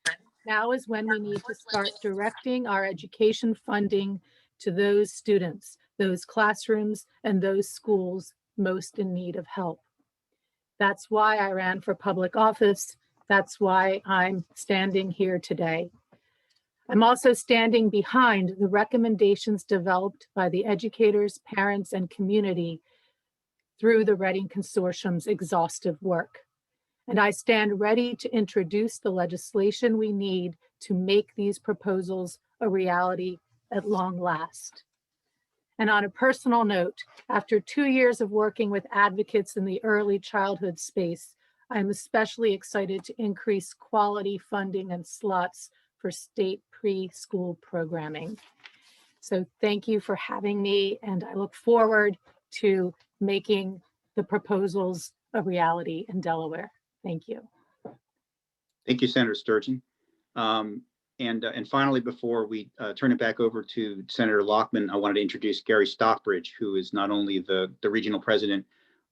Now is when we need to start directing our education funding to those students, those classrooms, and those schools most in need of help. That's why I ran for public office. That's why I'm standing here today. I'm also standing behind the recommendations developed by the educators, parents, and community through the Redding Consortium's exhaustive work. and I stand ready to introduce the legislation we need to make these proposals a reality at long last. And on a personal note, after 2 years of working with advocates in the early childhood space, I'm especially excited to increase quality funding and slots for state preschool programming. So thank you for having me, and I look forward to making the proposals a reality in Delaware. Thank you. Thank you, Senator Sturgeon. And finally, before we turn it back over to Senator Lockman, I wanted to introduce Gary Stockbridge, who is not only the regional president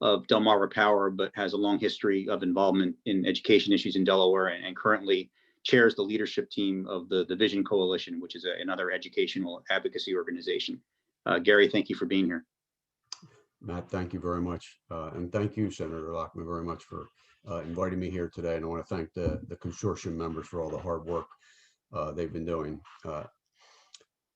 of Delmarva Power, but has a long history of involvement in education issues in Delaware, and currently chairs the leadership team of the Vision Coalition, which is another educational advocacy organization. Gary, thank you for being here. Matt, thank you very much. And thank you, Senator Lockman, very much for inviting me here today. And I want to thank the consortium members for all the hard work they've been doing.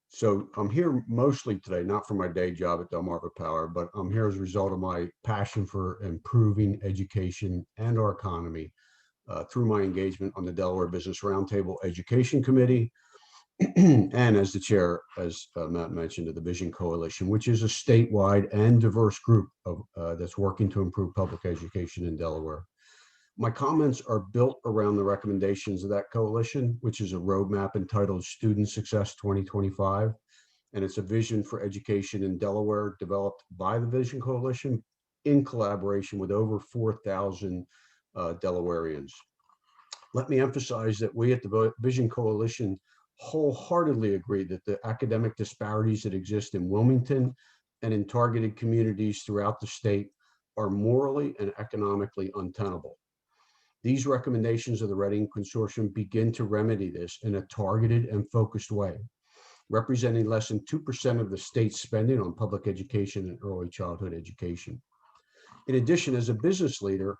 So I'm here mostly today, not for my day job at Delmarva Power, but I'm here as a result of my passion for improving education and our economy through my engagement on the Delaware Business Roundtable Education Committee, and as the chair, as Matt mentioned, of the Vision Coalition, which is a statewide and diverse group of, that's working to improve public education in Delaware. My comments are built around the recommendations of that coalition, which is a roadmap entitled Student Success 2025. And it's a vision for education in Delaware developed by the Vision Coalition in collaboration with over 4,000 Delawareans. Let me emphasize that we at the Vision Coalition wholeheartedly agree that the academic disparities that exist in Wilmington and in targeted communities throughout the state are morally and economically untenable. These recommendations of the Redding Consortium begin to remedy this in a targeted and focused way, representing less than 2% of the state's spending on public education and early childhood education. In addition, as a business leader,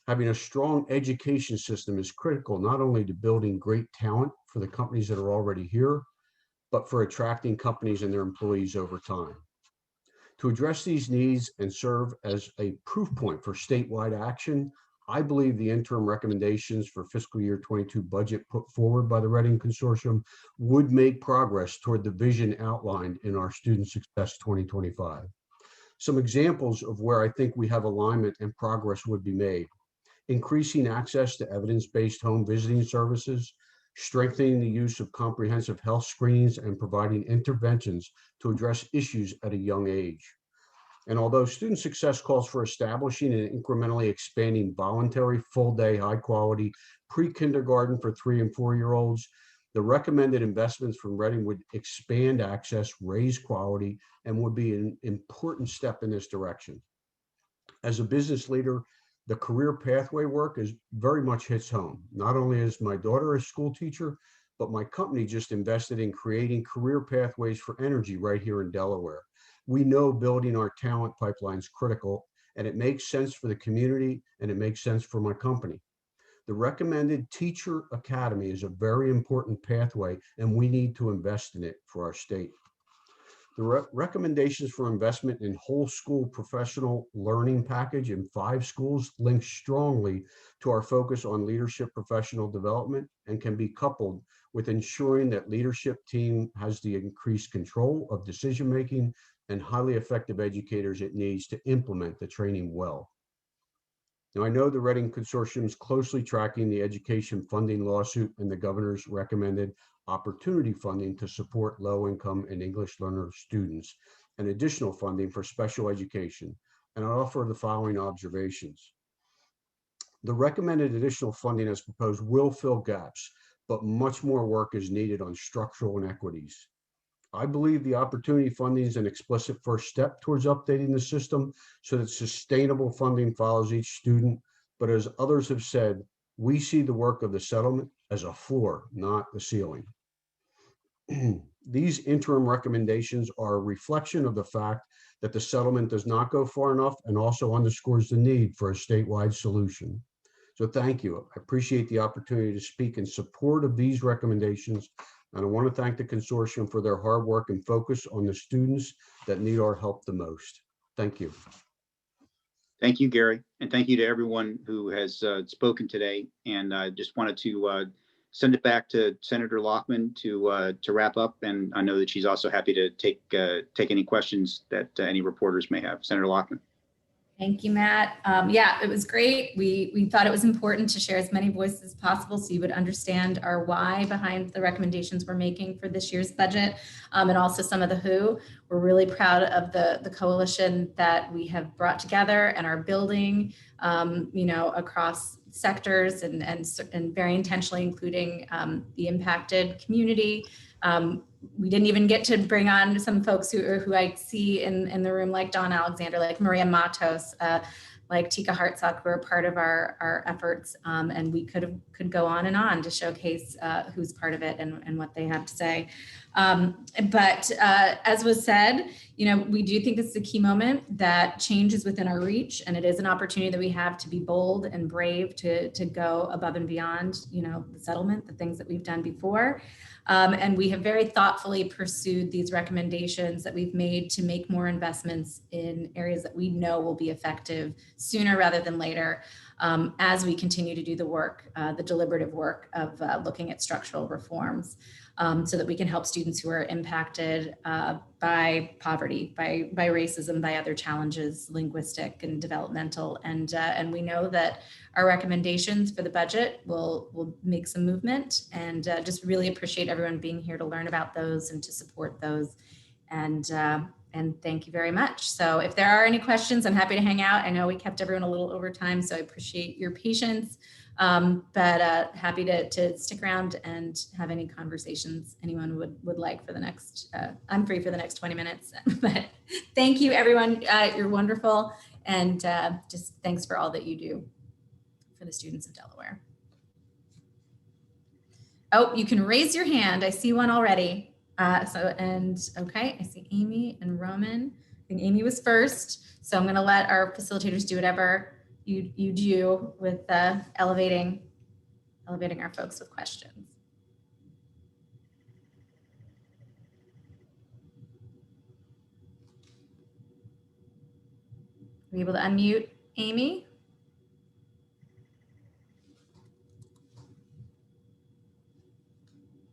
having a strong education system is critical not only to building great talent for the companies that are already here, but for attracting companies and their employees over time. To address these needs and serve as a proof point for statewide action, I believe the interim recommendations for fiscal year 22 budget put forward by the Redding Consortium would make progress toward the vision outlined in our Student Success 2025. Some examples of where I think we have alignment and progress would be made: increasing access to evidence-based home visiting services, strengthening the use of comprehensive health screenings, and providing interventions to address issues at a young age. And although student success calls for establishing and incrementally expanding voluntary, full-day, high-quality pre-kindergarten for 3- and 4-year-olds, the recommended investments from Redding would expand access, raise quality, and would be an important step in this direction. As a business leader, the career pathway work is very much hits home. Not only is my daughter a school teacher, but my company just invested in creating career pathways for energy right here in Delaware. We know building our talent pipeline is critical, and it makes sense for the community, and it makes sense for my company. The recommended Teacher Academy is a very important pathway, and we need to invest in it for our state. The recommendations for investment in whole school professional learning package in 5 schools link strongly to our focus on leadership professional development and can be coupled with ensuring that leadership team has the increased control of decision-making and highly effective educators it needs to implement the training well. Now, I know the Redding Consortium is closely tracking the education funding lawsuit and the governor's recommended opportunity funding to support low-income and English learner students and additional funding for special education. And I offer the following observations. The recommended additional funding as proposed will fill gaps, but much more work is needed on structural inequities. I believe the opportunity funding is an explicit first step towards updating the system so that sustainable funding follows each student. But as others have said, we see the work of the settlement as a floor, not a ceiling. These interim recommendations are a reflection of the fact that the settlement does not go far enough and also underscores the need for a statewide solution. So thank you. I appreciate the opportunity to speak in support of these recommendations. And I want to thank the consortium for their hard work and focus on the students that need our help the most. Thank you. Thank you, Gary, and thank you to everyone who has spoken today. And I just wanted to send it back to Senator Lockman to wrap up. And I know that she's also happy to take any questions that any reporters may have. Senator Lockman. Thank you, Matt. Yeah, it was great. We thought it was important to share as many voices as possible so you would understand our why behind the recommendations we're making for this year's budget, and also some of the who. We're really proud of the coalition that we have brought together and are building, across sectors and very intentionally including the impacted community. We didn't even get to bring on some folks who I see in the room, like Don Alexander, like Maria Matos, like Tika Hartsock, who are part of our efforts. And we could go on and on to showcase who's part of it and what they have to say. But as was said, we do think this is a key moment, that change is within our reach, and it is an opportunity that we have to be bold and brave to go above and beyond, the settlement, the things that we've done before. And we have very thoughtfully pursued these recommendations that we've made to make more investments in areas that we know will be effective sooner rather than later, as we continue to do the work, the deliberative work of looking at structural reforms, so that we can help students who are impacted by poverty, by racism, by other challenges, linguistic and developmental. And we know that our recommendations for the budget will make some movement, and just really appreciate everyone being here to learn about those and to support those. And thank you very much. So if there are any questions, I'm happy to hang out. I know we kept everyone a little over time, so I appreciate your patience. But happy to stick around and have any conversations anyone would like for the next, I'm free for the next 20 minutes, but thank you everyone. You're wonderful. And just thanks for all that you do for the students of Delaware. Oh, you can raise your hand. I see one already. Okay, I see Amy and Roman. I think Amy was first. So I'm gonna let our facilitators do whatever you do with elevating our folks with questions. Are you able to unmute Amy?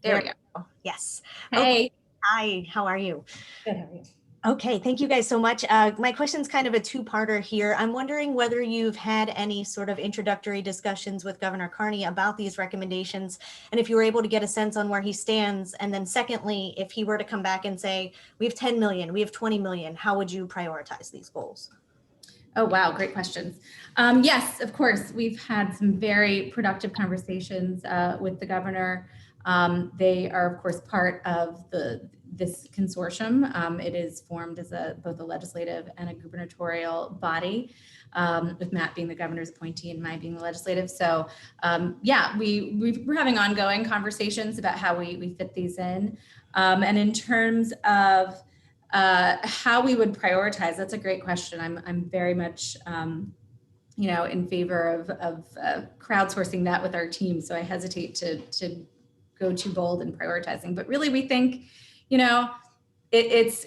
There we go. Yes. Hey. Okay. Hi, how are you? Good, how are you? Okay, thank you guys so much. My question's kind of a two-parter here. I'm wondering whether you've had any sort of introductory discussions with Governor Carney about these recommendations, and if you were able to get a sense on where he stands. And then secondly, if he were to come back and say, we have 10 million, we have 20 million, how would you prioritize these goals? Oh, wow, great questions. Yes, of course, we've had some very productive conversations with the governor. They are, of course, part of this consortium. It is formed as both a legislative and a gubernatorial body, with Matt being the governor's appointee and my being the legislative. So yeah, we're having ongoing conversations about how we fit these in. And in terms of how we would prioritize, that's a great question. I'm very much in favor of crowdsourcing that with our team. So I hesitate to go too bold in prioritizing, but really we think, it's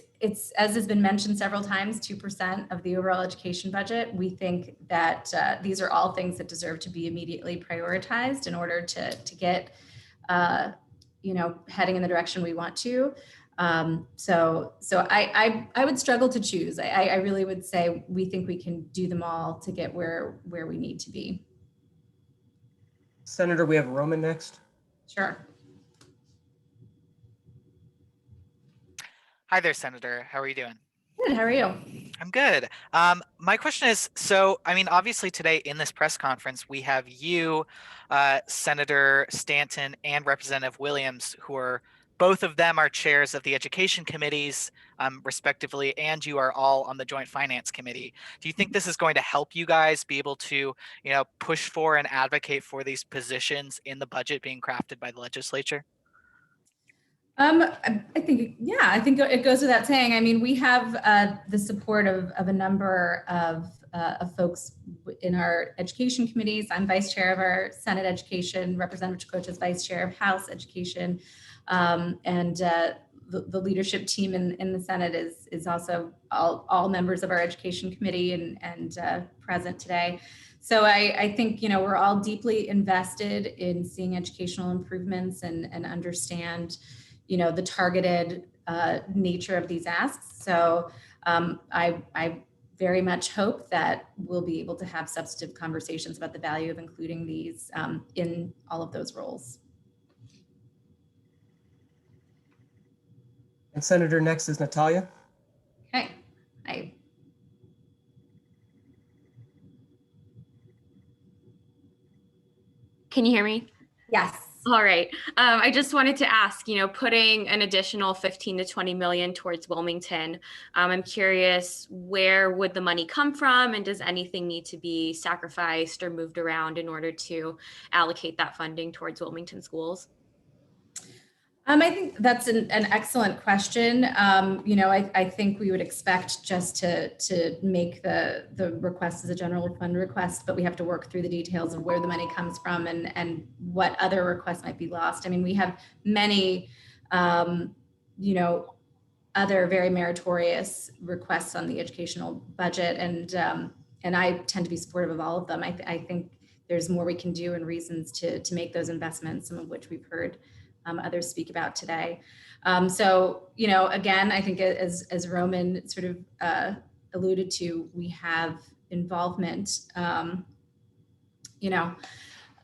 as has been mentioned several times, 2% of the overall education budget. We think that these are all things that deserve to be immediately prioritized in order to get, heading in the direction we want to. So I would struggle to choose. I really would say we think we can do them all to get where we need to be. Senator, we have Roman next. Sure. Hi there, Senator. How are you doing? Good. How are you? I'm good. My question is, so, obviously today in this press conference, we have you, Senator Stanton, and Representative Williams, who are, both of them are chairs of the education committees, respectively, and you are all on the Joint Finance Committee. Do you think this is going to help you guys be able to, push for and advocate for these positions in the budget being crafted by the legislature? I think it goes without saying. We have the support of a number of folks in our education committees. I'm vice chair of our Senate Education, Representative Chakotay is vice chair of House Education, and the leadership team in the Senate is also all members of our education committee and present today. So I think, you know, we're all deeply invested in seeing educational improvements and understand, you know, the targeted nature of these asks. So I very much hope that we'll be able to have substantive conversations about the value of including these in all of those roles. And Senator, next is Natalia. Okay. Can you hear me? Yes. All right. I just wanted to ask, you know, putting an additional 15 to 20 million towards Wilmington, I'm curious, where would the money come from, and does anything need to be sacrificed or moved around in order to allocate that funding towards Wilmington schools? I think that's an excellent question. You know, I think we would expect just to make the request as a general fund request, but we have to work through the details of where the money comes from and what other requests might be lost. I mean, we have many, you know, other very meritorious requests on the educational budget, and I tend to be supportive of all of them. I think there's more we can do and reasons to make those investments, some of which we've heard others speak about today. So, you know, again, I think as Roman sort of alluded to, we have involvement, you know,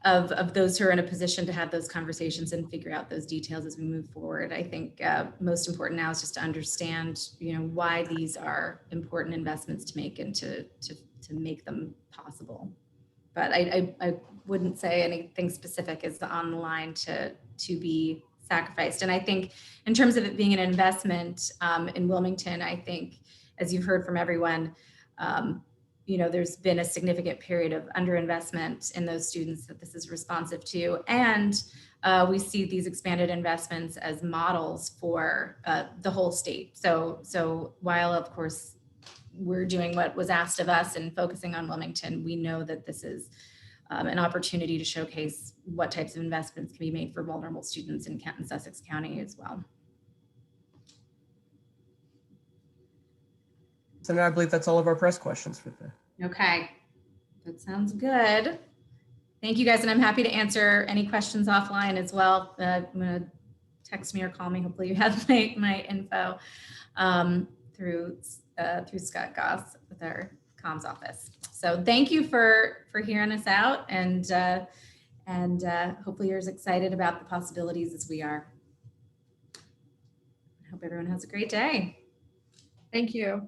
of those who are in a position to have those conversations and figure out those details as we move forward. I think most important now is just to understand, you know, why these are important investments to make and to make them possible. But I wouldn't say anything specific is on the line to be sacrificed. And I think in terms of it being an investment in Wilmington, I think, as you've heard from everyone, you know, there's been a significant period of underinvestment in those students that this is responsive to. And we see these expanded investments as models for the whole state. So while, of course, we're doing what was asked of us and focusing on Wilmington, we know that this is an opportunity to showcase what types of investments can be made for vulnerable students in Kent and Sussex County as well. Senator, I believe that's all of our press questions for today. Okay, that sounds good. Thank you guys, and I'm happy to answer any questions offline as well. I'm gonna text me or call me. Hopefully you have my info through Scott Goss with our comms office. So thank you for hearing us out, and hopefully you're as excited about the possibilities as we are. I hope everyone has a great day. Thank you.